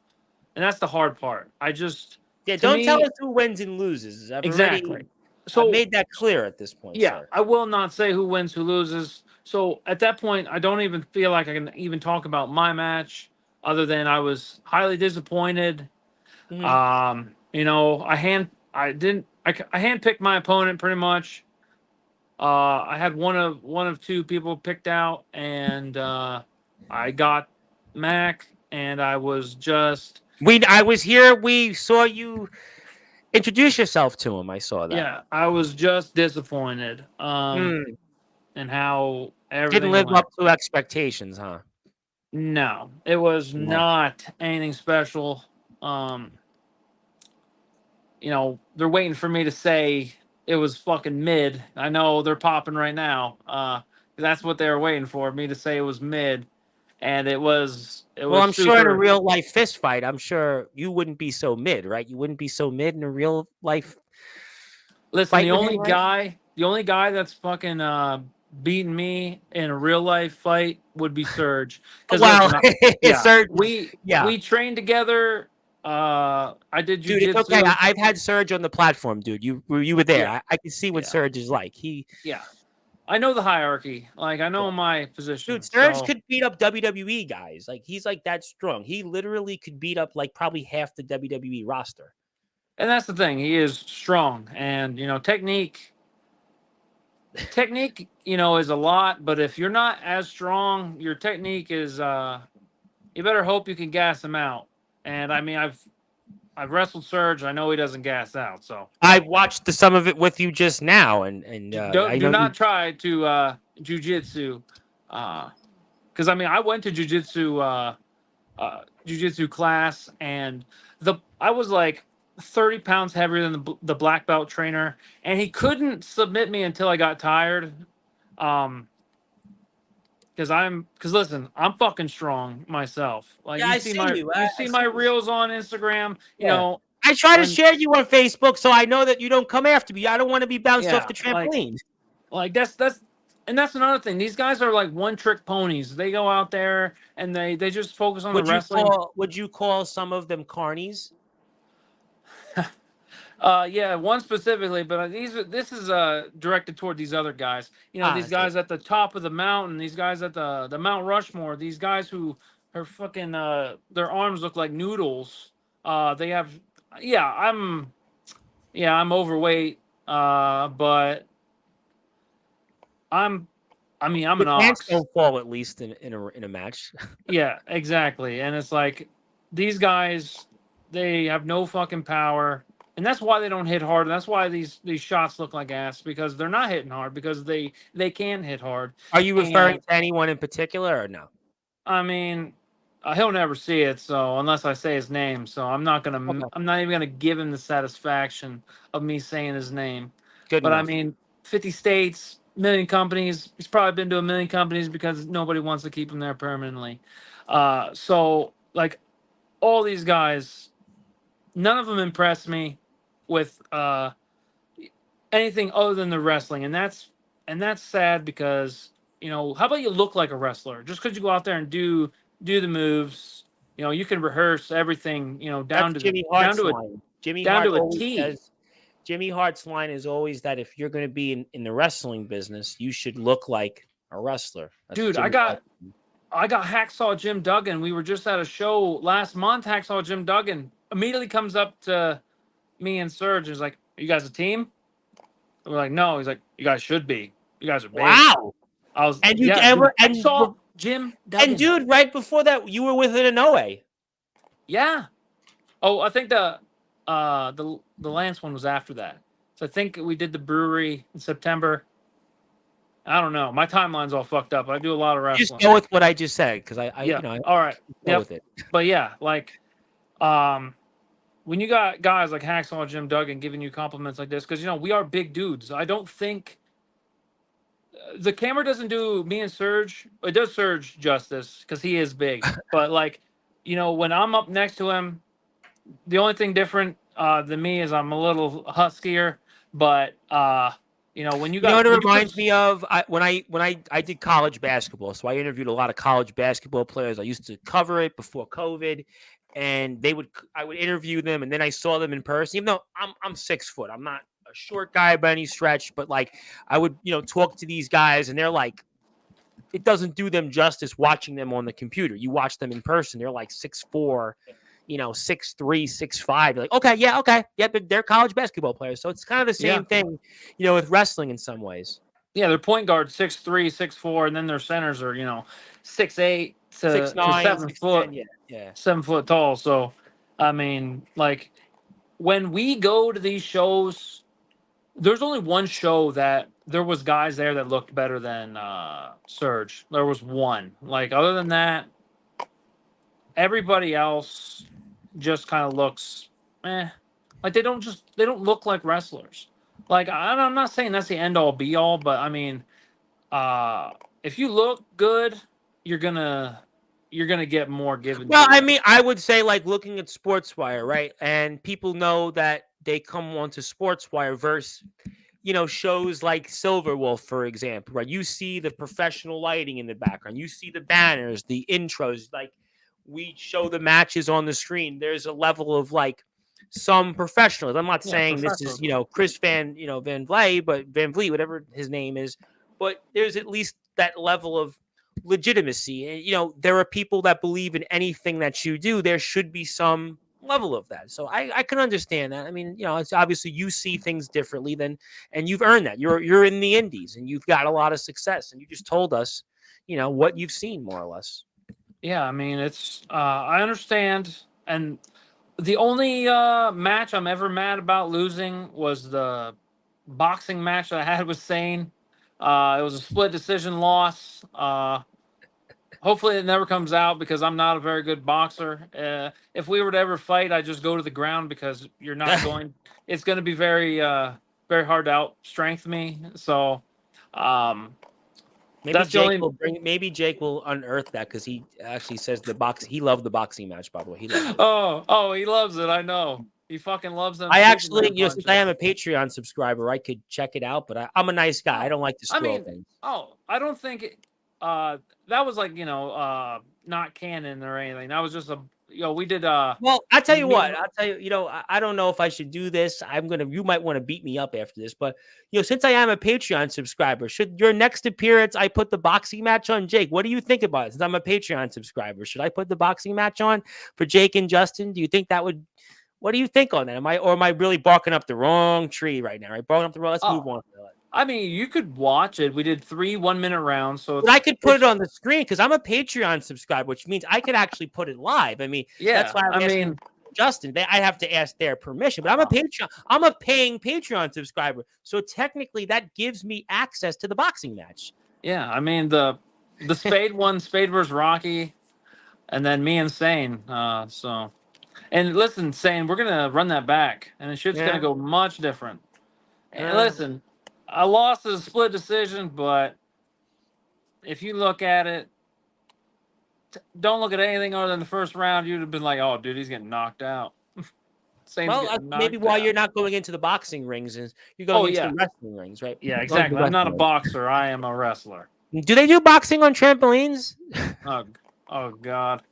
and that's the hard part. I just
Yeah,
to
don't tell
me
us who wins and loses.
exactly.
I've
So
made that clear at this point,
yeah,
sir.
I will not say who wins, who loses. So at that point, I don't even feel like I can even talk about my match, other than I was highly disappointed.
Mm-hmm.
I didn't I handpicked my opponent pretty much. I had one of two people picked out, and I got Mac, and I was just
I was here. We saw you introduce yourself to him. I saw that.
yeah, I was just disappointed
Mm.
in how
Didn't
everything
live
went.
up to expectations, huh?
No, it was
Yeah.
not anything special. Um, they're waiting for me to say it was fucking mid. I know they're popping right now. That's what they were waiting for, me to say it was mid, and it
Well,
was
I'm sure in a
super.
real life fist fight, I'm sure you wouldn't be so mid, right? You wouldn't be so mid in a real life
Listen,
fight with him, right?
the only guy that's fucking beating me in a real life fight would be Surge. Because
Well,
listen, yeah,
Serge, yeah,
we trained together. I did
dude, it's okay.
jujitsu.
I've had Serge on the platform, dude. You were there.
Yeah,
I can see what
yeah,
Serge is like.
yeah. I know the hierarchy. Like I
Yeah.
know my
Dude,
position.
Serge
So,
could beat up WWE guys. Like he's like that strong. He literally could beat up like probably half the WWE roster.
and that's the thing. He is strong, and technique, is a lot. But if you're not as strong, your technique is. You better hope you can gas him out. And I mean, I've wrestled Surge. I know he doesn't gas out. So
I watched some of it with you just now, and I
do
know you.
not try to jujitsu, because I mean I went to jujitsu class, and I was like 30 pounds heavier than the black belt trainer, and he couldn't submit me until I got tired. Um, because listen, I'm fucking strong myself. Like
Yeah, I see you.
you
I
see
see
my
you.
reels on Instagram.
Yeah. I try to
When
share you on Facebook so I know that you don't come after me. I don't want to be bounced off
yeah,
the trampoline.
like that's and that's another thing. These guys are like one trick ponies. They go out there and they just focus on the wrestling.
Would you call some of them carnies?
Yeah, one specifically, but this is directed toward these other guys.
Ah,
These
I see.
guys at the top of the mountain, these guys at the Mount Rushmore, these guys who are fucking their arms look like noodles. They have yeah, I'm overweight, but I'm I mean, I'm
Your
an
pants
ox.
don't fall at least in a match.
Yeah, exactly. And it's like these guys, they have no fucking power, and that's why they don't hit hard. And that's why these shots look like ass because they're not hitting hard because they can hit hard.
Are you referring
And
to anyone in particular or no?
I mean, he'll never see it, so unless I say his name, so
Okay,
I'm not even gonna give him the satisfaction of me saying his name.
good
But I
enough.
mean, 50 states, million companies. He's probably been to a million companies because nobody wants to keep him there permanently. So like all these guys, none of them impressed me with anything other than the wrestling, and that's sad because how about you look like a wrestler? Just because you go out there and do the moves, you can rehearse everything,
That's Jimmy Hart's
a
line. Jimmy
down
Hart
to a
always
T.
says Jimmy Hart's line is always that if you're going to be in the wrestling business, you should look like a wrestler. That's
Dude,
Jimmy Hart.
I got Hacksaw Jim Duggan. We were just at a show last month. Hacksaw Jim Duggan immediately comes up to me and Serge and is like, "Are you guys a team?" And we're like, "No." He's like, "You guys should be. You guys are big."
Wow.
I was,
And you
yeah, dude.
ever
Hacksaw Jim
and
Duggan.
dude, right before that, you were with an Inoue.
Yeah. Oh, I think the Lance one was after that. So I think we did the brewery in September. I don't know. My timeline's all fucked up. I do a lot of
Just
wrestling.
go with what I just said because
Yeah. All right.
go
Yep.
with it.
But yeah, like when you got guys like Hacksaw Jim Duggan giving you compliments like this, because we are big dudes. I don't think the camera doesn't do me and Serge. It does Serge justice because he is big. But like, when I'm up next to him, the only thing different than me is I'm a little huskier. But when you
You know
got
what it
when you
reminds
put
me of? When I did college basketball, so I interviewed a lot of college basketball players. I used to cover it before COVID, and I would interview them, and then I saw them in person. Even though I'm 6 foot, I'm not a short guy by any stretch, but like I would talk to these guys, and they're like, it doesn't do them justice watching them on the computer. You watch them in person, they're like 6'4", 6'3", 6'5". You're like, okay, yeah, but they're college basketball players. So it's kind of the
yeah
same thing, with wrestling in some ways.
yeah their point guard 6'3", 6'4", and then their centers are 6'8"
Six
to
nine, 6'10". Yeah, yeah.
7 foot tall. So I mean, like when we go to these shows, there's only one show that there was guys there that looked better than Surge. There was one. Like other than that, everybody else just kind of looks, like they don't look like wrestlers. Like I'm not saying that's the end all be all, but I mean, uh, if you look good, you're gonna get more given to
Well, I
you.
mean, I would say like looking at Sportswire, right? And people know that they come onto Sportswire versus shows like Silverwolf, for example, right? You see the professional lighting in the background. You see the banners, the intros. Like we show the matches on the screen. There's a level of like some professionals. I'm not
Yeah,
saying this is,
professionals.
Chris Van Vliet, but Van Vliet, whatever his name is. But there's at least that level of legitimacy. And, there are people that believe in anything that you do. There should be some level of that. So I can understand that. I mean, it's obviously you see things differently and you've earned that. You're in the indies and you've got a lot of success. And you just told us, what you've seen more or less.
Yeah, I mean it's I understand, and the only match I'm ever mad about losing was the boxing match that I had with Sane. It was a split decision loss. Hopefully, it never comes out because I'm not a very good boxer. If we were to ever fight, I just go to the ground because you're not going. It's going to be very hard to outstrength me. So, um,
Maybe
that's the
Jake
only.
will bring. Maybe Jake will unearth that because he actually says the box. He loved the boxing match. By the way, he loved it.
Oh, he loves it. I know. He fucking loves them
I actually,
Superman
since I am
punches.
a Patreon subscriber, I could check it out. But I'm a nice guy. I
Oh,
don't like to
I
spoil
mean,
things.
I don't think that was like not canon or anything. That was just a we did
Well, I tell you
me
what.
and
I'll tell you. I don't know if I should do this. You might want to beat me up after this, but since I am a Patreon subscriber, should your next appearance I put the boxing match on Jake? What do you think about it? Since I'm a Patreon subscriber, should I put the boxing match on for Jake and Justin? Do you think that would? What do you think on that? Am I really barking up the wrong tree right now? Right, barking up the wrong. Let's move
oh,
on.
I mean, you could watch it. We did 3 1-minute rounds, so
But I could put it
it's
on the screen because I'm a Patreon subscriber, which means I could actually put it live. I mean, that's
yeah.
why
I
I'm asking
mean,
Justin. I have to ask their permission. But
uh,
I'm a paying Patreon subscriber, so technically that gives me access to the boxing match.
yeah. I mean the Spade one, Spade versus Rocky, and then me and Sane. So and listen, Sane, we're gonna run that back, and the shit's gonna
Yeah.
go much different. And listen, I lost a split decision, but if you look at it, don't look at anything other than the first round. You'd have been like, "Oh, dude, he's getting knocked out." Sane's getting
Maybe
knocked
why you're
out.
not going into the boxing rings is you're
Oh
going into the
yeah,
wrestling rings, right?
yeah,
Going to the
exactly. I'm not a
wrestling
boxer. I am a wrestler.
rings. Do they do boxing on trampolines?
Oh, oh God.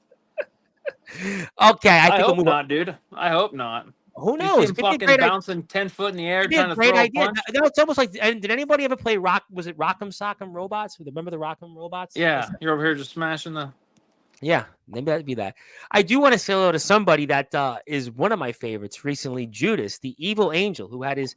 Okay, I
I
think we'll
hope
move on.
not, dude. I hope not.
Who
You see
knows?
him
It could be a
fucking
great idea.
bouncing 10 foot in the air
It'd be a
trying to
great
throw a
idea.
punch.
It's almost like. And did anybody ever play Rock? Was it Rock'em Sock'em Robots? Remember the Rock'em Robots?
Yeah, you're over here just smashing the.
Yeah, maybe that'd be that. I do want to say hello to somebody that is one of my favorites recently, Judas, the evil angel, who had his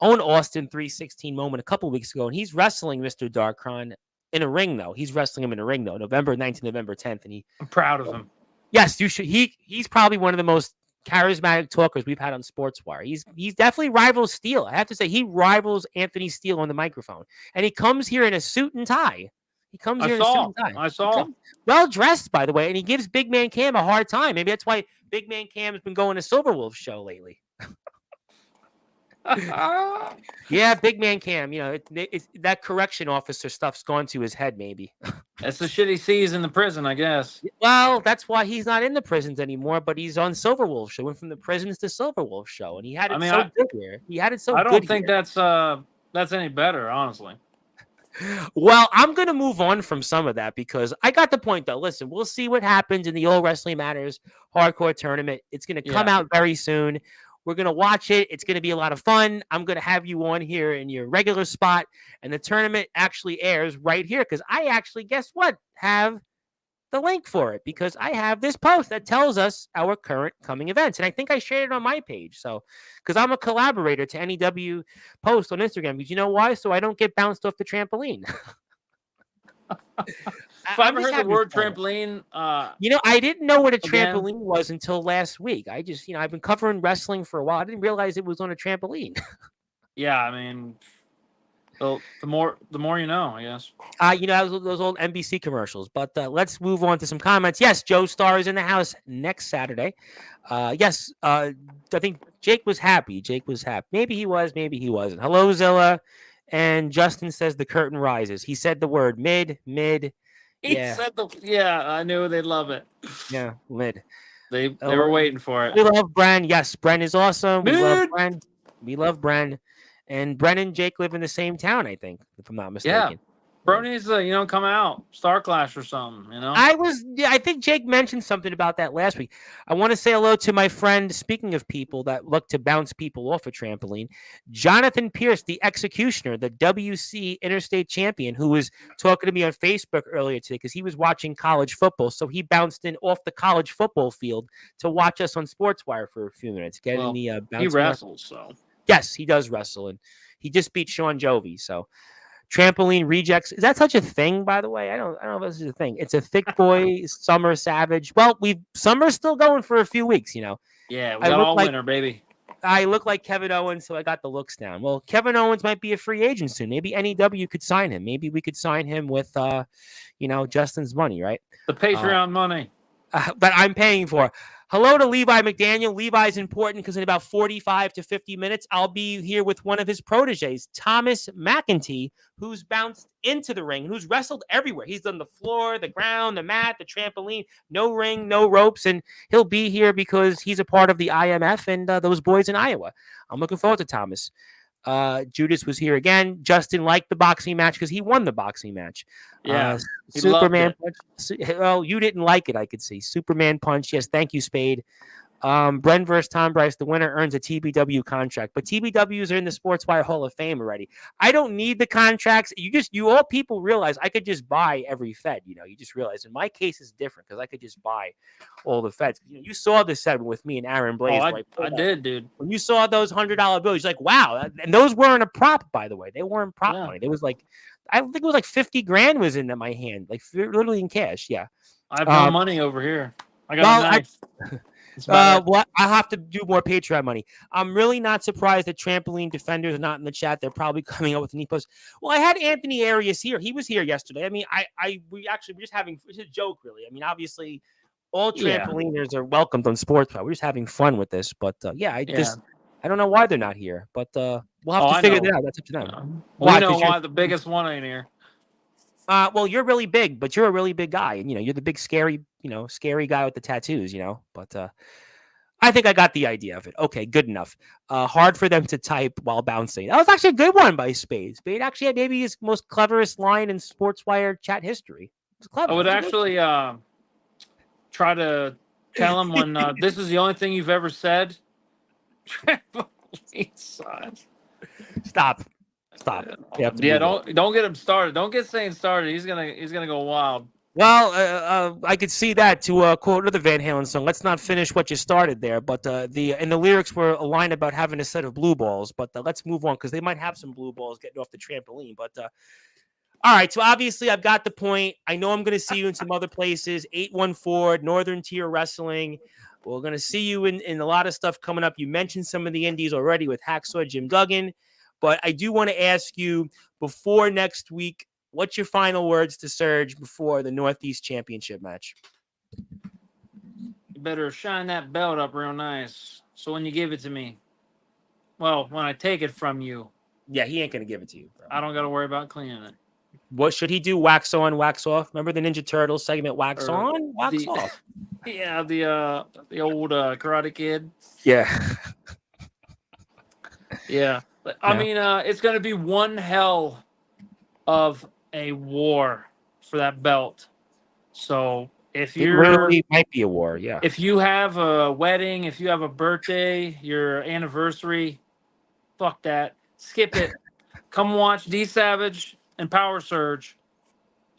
own Austin 316 moment a couple weeks ago, and he's wrestling Mr. Darkron in a ring, though. He's wrestling him in a ring, though, November 19th, November 10th, and
I'm proud of him.
yes, you should. He's probably one of the most charismatic talkers we've had on Sportswire. He's definitely rivals Steele. I have to say, he rivals Anthony Steele on the microphone, and he comes here in a suit and tie. He comes
I
here in a suit
saw.
and tie.
I
He
saw.
comes well dressed, by the way, and he gives Big Man Cam a hard time. Maybe that's why Big Man Cam has been going to Silverwolf's show lately. Yeah, big man Cam. It's that correction officer stuff's gone to his head, maybe.
That's the shit he sees in the prison, I guess.
Well, that's why he's not in the prisons anymore, but he's on Silverwolf Show. Went from the prisons to Silverwolf Show, and he had
I
it
mean,
so good here. He had it so
I
good
don't think
here.
that's any better, honestly.
Well, I'm going to move on from some of that because I got the point, though. Listen, we'll see what happens in the All Wrestling Matters Hardcore Tournament. It's going to come out very soon. We're going to watch it. It's going to be a lot of fun. I'm going to have you on here in your regular spot, and the tournament actually airs right here because I actually, guess what, have the link for it because I have this post that tells us our current coming events. And I think I shared it on my page. So, because I'm a collaborator to NEW post on Instagram. Because you know why? So I don't get bounced off the trampoline.
If I ever heard the word trampoline,
I didn't know what a trampoline was until last week. I just, I've been covering wrestling for a while. I didn't realize it was on a trampoline.
Yeah, I mean, the more you know, I guess.
Those old NBC commercials. But let's move on to some comments. Yes, Joe Starr is in the house next Saturday. Yes, I think Jake was happy. Maybe he was, maybe he wasn't. Hello, Zilla. And Justin says the curtain rises. He said the word mid.
I knew they'd love it.
Yeah, mid.
They were waiting for it.
We love Bren. Yes, Bren is awesome. We love Bren. And Bren and Jake live in the same town, I think, if I'm not mistaken.
Yeah. Bro needs to, come out, Star Clash or something,
I think Jake mentioned something about that last week. I want to say hello to my friend, speaking of people that look to bounce people off a trampoline, Jonathan Pierce, the executioner, the WC Interstate Champion, who was talking to me on Facebook earlier today because he was watching college football. So he bounced in off the college football field to watch us on Sportswire for a few minutes.
He wrestles, so.
Yes, he does wrestle, and he just beat Sean Jovi, so. Trampoline rejects. Is that such a thing, by the way? I don't know if this is a thing. It's a thick boy summer savage. Well, summer's still going for a few weeks,
Yeah, we got all winter, baby.
I look like Kevin Owens, so I got the looks down. Well, Kevin Owens might be a free agent soon. Maybe NEW could sign him. Maybe we could sign him with Justin's money, right?
The Patreon money.
But I'm paying for. Hello to Levi McDaniel. Levi's important because in about 45 to 50 minutes, I'll be here with one of his proteges, Thomas McEntee, who's bounced into the ring and who's wrestled everywhere. He's done the floor, the ground, the mat, the trampoline, no ring, no ropes, and he'll be here because he's a part of the IMF and those boys in Iowa. I'm looking forward to Thomas. Judas was here again. Justin liked the boxing match because he won the boxing match.
Yeah,
Superman punch. Well, you didn't like it, I could see. Superman punch. Yes, thank you, Spade. Bren versus Tom Bryce. The winner earns a TBW contract, but TBWs are in the Sportswire Hall of Fame already. I don't need the contracts. You all people realize I could just buy every Fed. You just realize in my case is different because I could just buy all the Feds. You saw this segment with me and Aaron Blaze.
I did, dude.
When you saw those $100 bills, you're like, wow. And those weren't a prop, by the way. They weren't prop money. It was like, I think it was like 50 grand was in my hand, like literally in cash. Yeah.
I have no money over here. I got a knife.
I'll have to do more Patreon money. I'm really not surprised that trampoline defenders are not in the chat. They're probably coming up with an e-post. Well, I had Anthony Arias here. He was here yesterday. I mean, we're just having, it's a joke, really. I mean, obviously, all trampoliners are welcomed on Sportswire. We're just having fun with this. But I don't know why they're not here. But we'll have to figure that out. That's up to them.
We know why the biggest one ain't here.
Well, you're really big, but you're a really big guy, and you're the big scary guy with the tattoos, But I think I got the idea of it. Okay, good enough. Hard for them to type while bouncing. That was actually a good one by Spade. Spade actually had maybe his most cleverest line in Sportswire chat history. It was clever.
I would actually try to tell him when this is the only thing you've ever said.
Stop.
Yeah, don't get him started. Don't get saying started. He's gonna go wild.
Well, I could see that to quote another Van Halen song. Let's not finish what you started there. But the lyrics were a line about having a set of blue balls. But let's move on because they might have some blue balls getting off the trampoline. But all right. So obviously I've got the point. I know I'm going to see you in some other places. 814 Northern Tier Wrestling. We're going to see you in a lot of stuff coming up. You mentioned some of the indies already with Hacksaw Jim Duggan. But I do want to ask you before next week, what's your final words to Serge before the Northeast Championship match?
You better shine that belt up real nice. So when you give it to me, Well, when I take it from you,
Yeah, he ain't gonna give it to you, bro.
I don't got to worry about cleaning it.
What should he do? Wax on, wax off. Remember the Ninja Turtles segment? Wax
Or
on, wax
the
off.
yeah, the old Karate Kid.
Yeah.
Yeah, but, I
No.
mean, it's going to be one hell of a war for that belt. So
It literally might be a war. Yeah.
if you have a wedding, if you have a birthday, your anniversary, fuck that, skip it. Come watch D Savage and Power Surge,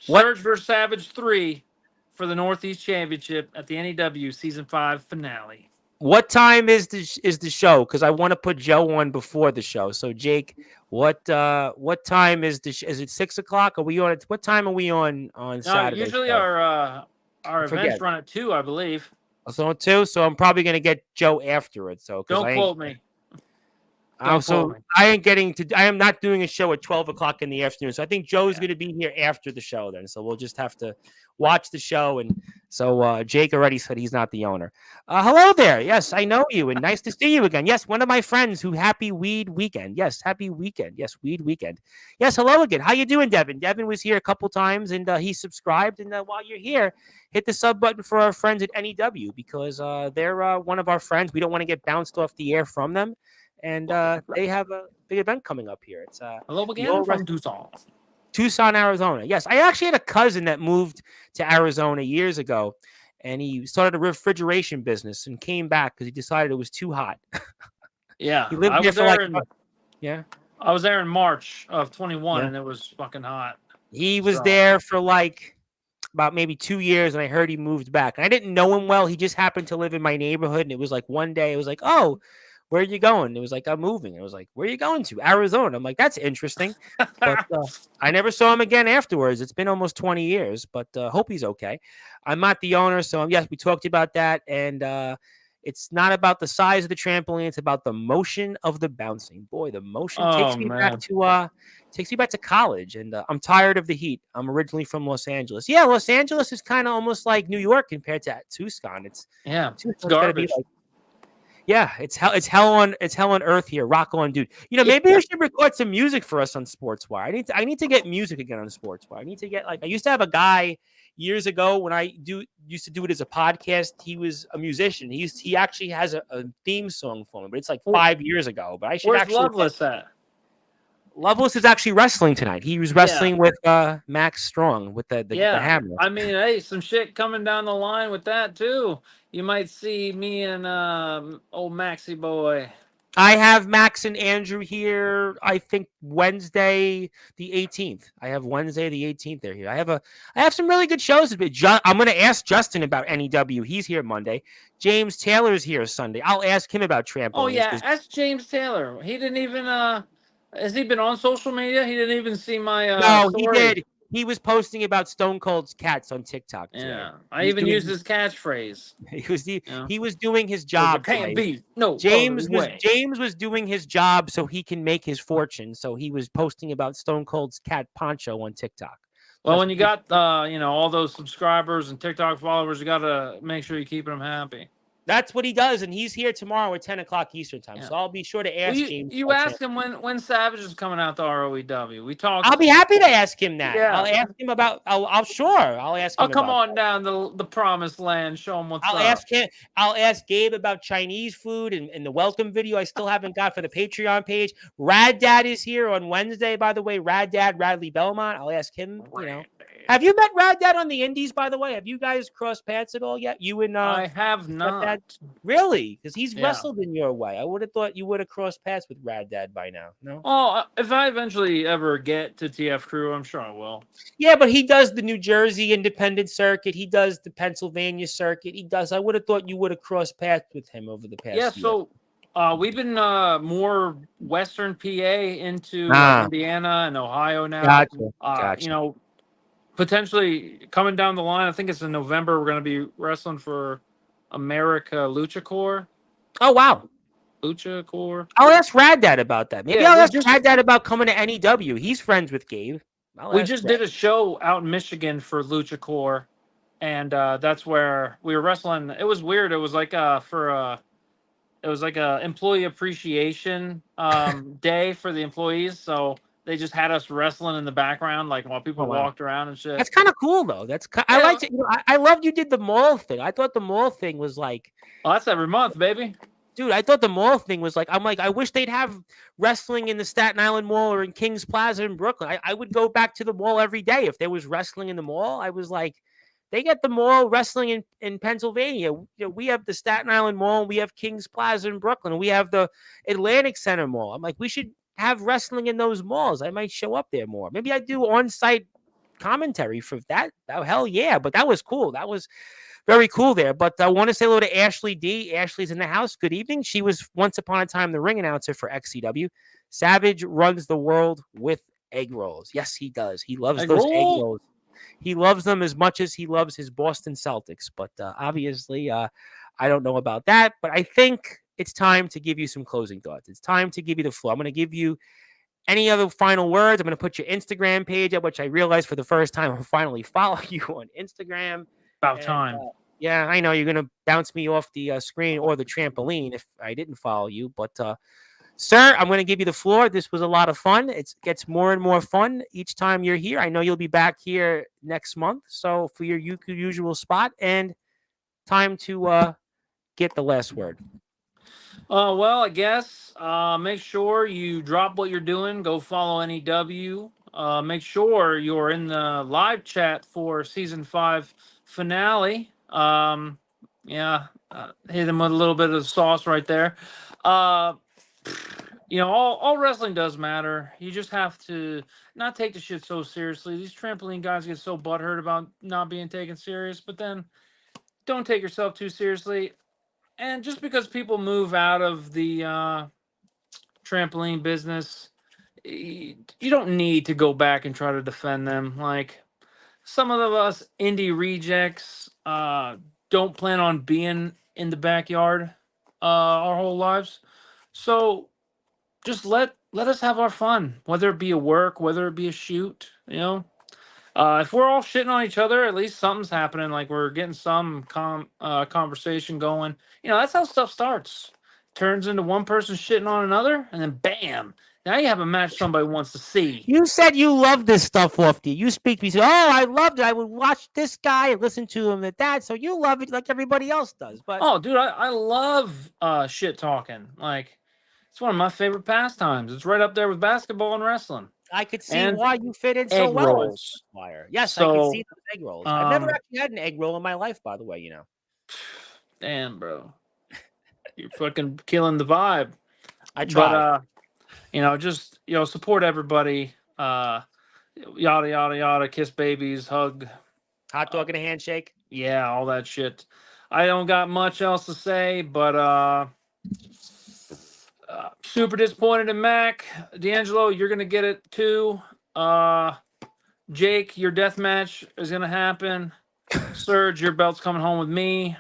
What
Surge vs Savage 3 for the Northeast Championship at the NEW Season 5 finale.
what time is the show? Because I want to put Joe on before the show. So Jake, what time is is it 6 o'clock? Are we on? What time are we on Saturday?
Usually
show?
our
I
events
forget.
run at 2, I believe.
So on 2. So I'm probably gonna get Joe after it. So because
Don't quote me.
So I am not doing a show at 12 o'clock in the afternoon. So I think Joe's going to be here after the show then. So we'll just have to watch the show. And so Jake already said he's not the owner. Hello there. Yes, I know you. And nice to see you again. Yes, one of my friends who happy weed weekend. Yes, happy weekend. Yes, weed weekend. Yes, hello again. How you doing, Devin? Devin was here a couple times and he subscribed. And while you're here, hit the sub button for our friends at NEW because they're one of our friends. We don't want to get bounced off the air from them. And they have a big event coming up here. It's
hello again from
Tucson, Arizona. Yes, I actually had a cousin that moved to Arizona years ago, and he started a refrigeration business and came back because he decided it was too hot.
Yeah,
he lived there for yeah.
I was there in March of 21, and it was fucking hot.
He was there for about maybe 2 years, and I heard he moved back. And I didn't know him well. He just happened to live in my neighborhood, and it was like one day, it was like, oh, where are you going? It was like, I'm moving. I was like, where are you going to? Arizona. I'm like, that's interesting. But I never saw him again afterwards. It's been almost 20 years, but hope he's okay. I'm not the owner. So yes, we talked about that. And it's not about the size of the trampoline. It's about the motion of the bouncing. Boy, the motion takes me back to college. And I'm tired of the heat. I'm originally from Los Angeles. Yeah, Los Angeles is kind of almost like New York compared to Tucson. It's
garbage.
Yeah, it's hell on earth here. Rock on, dude. You know, maybe you should record some music for us on Sportswire. I need to get music again on Sportswire. I need to get I used to have a guy years ago when I used to do it as a podcast. He was a musician. He actually has a theme song for me, but it's like 5 years ago. But I should
Where's Loveless at?
Loveless is actually wrestling tonight. He was wrestling with Max Strong with the hammer.
I mean, hey, some shit coming down the line with that too. You might see me and old Maxie boy.
I have Max and Andrew here. I think Wednesday the 18th. I have Wednesday the 18th. They're here. I have some really good shows. I'm going to ask Justin about NEW. He's here Monday. James Taylor's here Sunday. I'll ask him about trampolines.
Oh yeah, ask James Taylor. He didn't even has he been on social media? He didn't even see my
No,
story.
He did. He was posting about Stone Cold's cats on TikTok today.
Yeah, I even used his catchphrase.
He was doing his job. James was doing his job so he can make his fortune. So he was posting about Stone Cold's cat Poncho on TikTok.
Well, when you got all those subscribers and TikTok followers, you got to make sure you're keeping them happy.
That's what he does, and he's here tomorrow at 10 o'clock Eastern time. Yeah. So I'll be sure to ask James.
You ask him when Savage is coming out to ROEW. We talked.
I'll be happy to ask him that. Yeah. I'll ask him about. I'll ask him.
I'll come on down the promised land. Show him what's up.
I'll ask Gabe about Chinese food and the welcome video I still haven't got for the Patreon page. Rad Dad is here on Wednesday, by the way. Rad Dad, Radley Belmont. I'll ask him. Have you met Rad Dad on the Indies, by the way? Have you guys crossed paths at all yet? You and
I have not.
Dad? Really? Because he's wrestled in your way. I would have thought you would have crossed paths with Rad Dad by now. No?
Oh, if I eventually ever get to TF Crew, I'm sure I will.
Yeah, but he does the New Jersey independent circuit. He does the Pennsylvania circuit. I would have thought you would have crossed paths with him over the past year.
So we've been more Western PA into Indiana and Ohio now.
Gotcha.
Potentially coming down the line, I think it's in November, we're going to be wrestling for America Lucha Corps.
Oh, wow.
Lucha Corps.
I'll ask Rad Dad about that. Maybe I'll ask Rad Dad about coming to NEW. He's friends with Gabe.
We just did a show out in Michigan for Lucha Corps, and that's where we were wrestling. It was weird. It was like it it was like a employee appreciation day for the employees. So they just had us wrestling in the background, like while
Oh
people
wow.
walked around and shit.
That's kind of cool though. I
Yeah,
liked it. I loved you did the mall thing. I thought the mall thing was like,
well, that's every month, baby.
dude, I thought the mall thing was like, I'm like, I wish they'd have wrestling in the Staten Island Mall or in Kings Plaza in Brooklyn. I would go back to the mall every day if there was wrestling in the mall. I was like, they get the mall wrestling in Pennsylvania. We have the Staten Island Mall, we have Kings Plaza in Brooklyn, we have the Atlantic Center Mall. I'm like, we should have wrestling in those malls. I might show up there more. Maybe I do on-site commentary for that. Oh, hell yeah. But that was cool. That was very cool there. But I want to say hello to Ashley D. Ashley's in the house. Good evening. She was once upon a time the ring announcer for XCW. Savage runs the world with egg rolls. Yes, he does. He loves
Egg
those egg
roll.
rolls. He loves them as much as he loves his Boston Celtics. But obviously, I don't know about that. But I think it's time to give you some closing thoughts. It's time to give you the floor. I'm going to give you any other final words. I'm going to put your Instagram page up, which I realized for the first time I'm finally following you on Instagram.
About
And,
time.
yeah, I know you're going to bounce me off the screen or the trampoline if I didn't follow you. But, sir, I'm going to give you the floor. This was a lot of fun. It gets more and more fun each time you're here. I know you'll be back here next month. So for your usual spot, and time to get the last word.
Well, I guess make sure you drop what you're doing. Go follow NEW. Make sure you're in the live chat for season 5 finale. Yeah, hit him with a little bit of sauce right there. All wrestling does matter. You just have to not take the shit so seriously. These trampoline guys get so butthurt about not being taken serious, but then don't take yourself too seriously. And just because people move out of the trampoline business, you don't need to go back and try to defend them. Like some of us indie rejects don't plan on being in the backyard our whole lives. So just let us have our fun, whether it be a work, whether it be a shoot, if we're all shitting on each other, at least something's happening. Like we're getting some conversation going. That's how stuff starts. Turns into one person shitting on another, and then bam! Now you have a match somebody wants to see.
You said you love this stuff, Lofty. You speak to me. You say, "Oh, I loved it. I would watch this guy and listen to him at that." So you love it like everybody else does. But
Oh, dude, I love shit talking. Like it's one of my favorite pastimes. It's right up there with basketball and wrestling
I could see
and
why you fit in so
egg
well on
rolls.
Sportzwire. Yes, I can
So,
see those egg rolls. I've never actually had an egg roll in my life, by the way.
damn, bro, you're fucking killing the vibe.
I try.
But just support everybody. Yada yada yada. Kiss babies, hug.
Hot dog and a handshake.
Yeah, all that shit. I don't got much else to say, but super disappointed in Mac. D'Angelo, you're gonna get it too. Jake, your death match is gonna happen. Serge, your belt's coming home with me.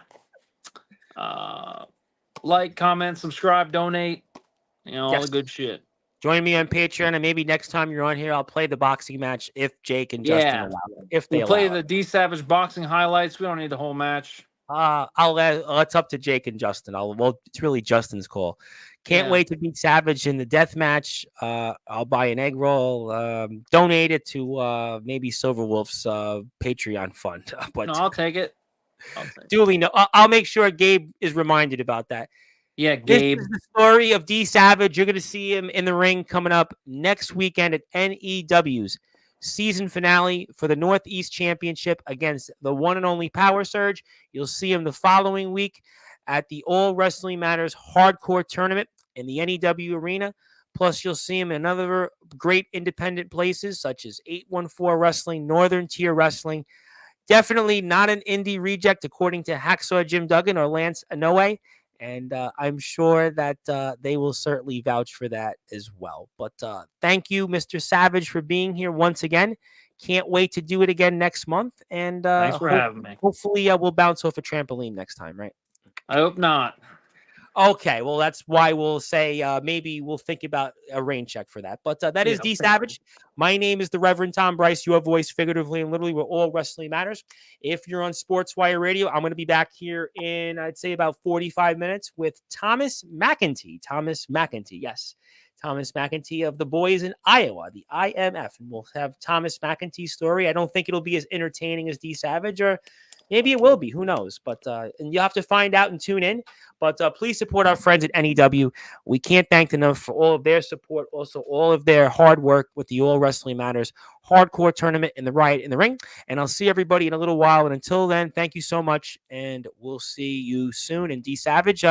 Like, comment, subscribe, donate. All the good shit.
Join me on Patreon, and maybe next time you're on here, I'll play the boxing match if Jake and Justin allow it. If they
we'll play
allow
the D Savage boxing highlights. We don't need the whole match.
It's up to Jake and Justin. It's really Justin's call. Can't wait to beat Savage in the death match. I'll buy an egg roll. Donate it to maybe Silverwolf's Patreon fund. But
no, I'll take it.
Duly, no. I'll make sure Gabe is reminded about that.
Yeah, Gabe.
This is the story of D Savage. You're going to see him in the ring coming up next weekend at NEW's season finale for the Northeast Championship against the one and only Power Surge. You'll see him the following week at the All Wrestling Matters Hardcore Tournament in the NEW Arena. Plus, you'll see him in other great independent places such as 814 Wrestling, Northern Tier Wrestling. Definitely not an indie reject, according to Hacksaw Jim Duggan or Lance Inoue. And I'm sure that they will certainly vouch for that as well. But thank you, Mr. Savage, for being here once again. Can't wait to do it again next month. And
thanks for having me.
Hopefully, we'll bounce off a trampoline next time, right?
I hope not.
Okay, well, that's why we'll say maybe we'll think about a rain check for that. But that is
Yeah.
D Savage. My name is the Reverend Tom Bryce, your voice figuratively and literally where all wrestling matters. If you're on Sportswire Radio, I'm going to be back here in, I'd say, about 45 minutes with Thomas McEntee. Thomas McEntee, yes. Thomas McEntee of the boys in Iowa, the IMF. And we'll have Thomas McEntee's story. I don't think it'll be as entertaining as D Savage, or maybe it will be. Who knows? But and you'll have to find out and tune in. But please support our friends at NEW. We can't thank them enough for all of their support, also all of their hard work with the All Wrestling Matters hardcore tournament and the Riot in the Ring. And I'll see everybody in a little while. And until then, thank you so much. And we'll see you soon. And D Savage,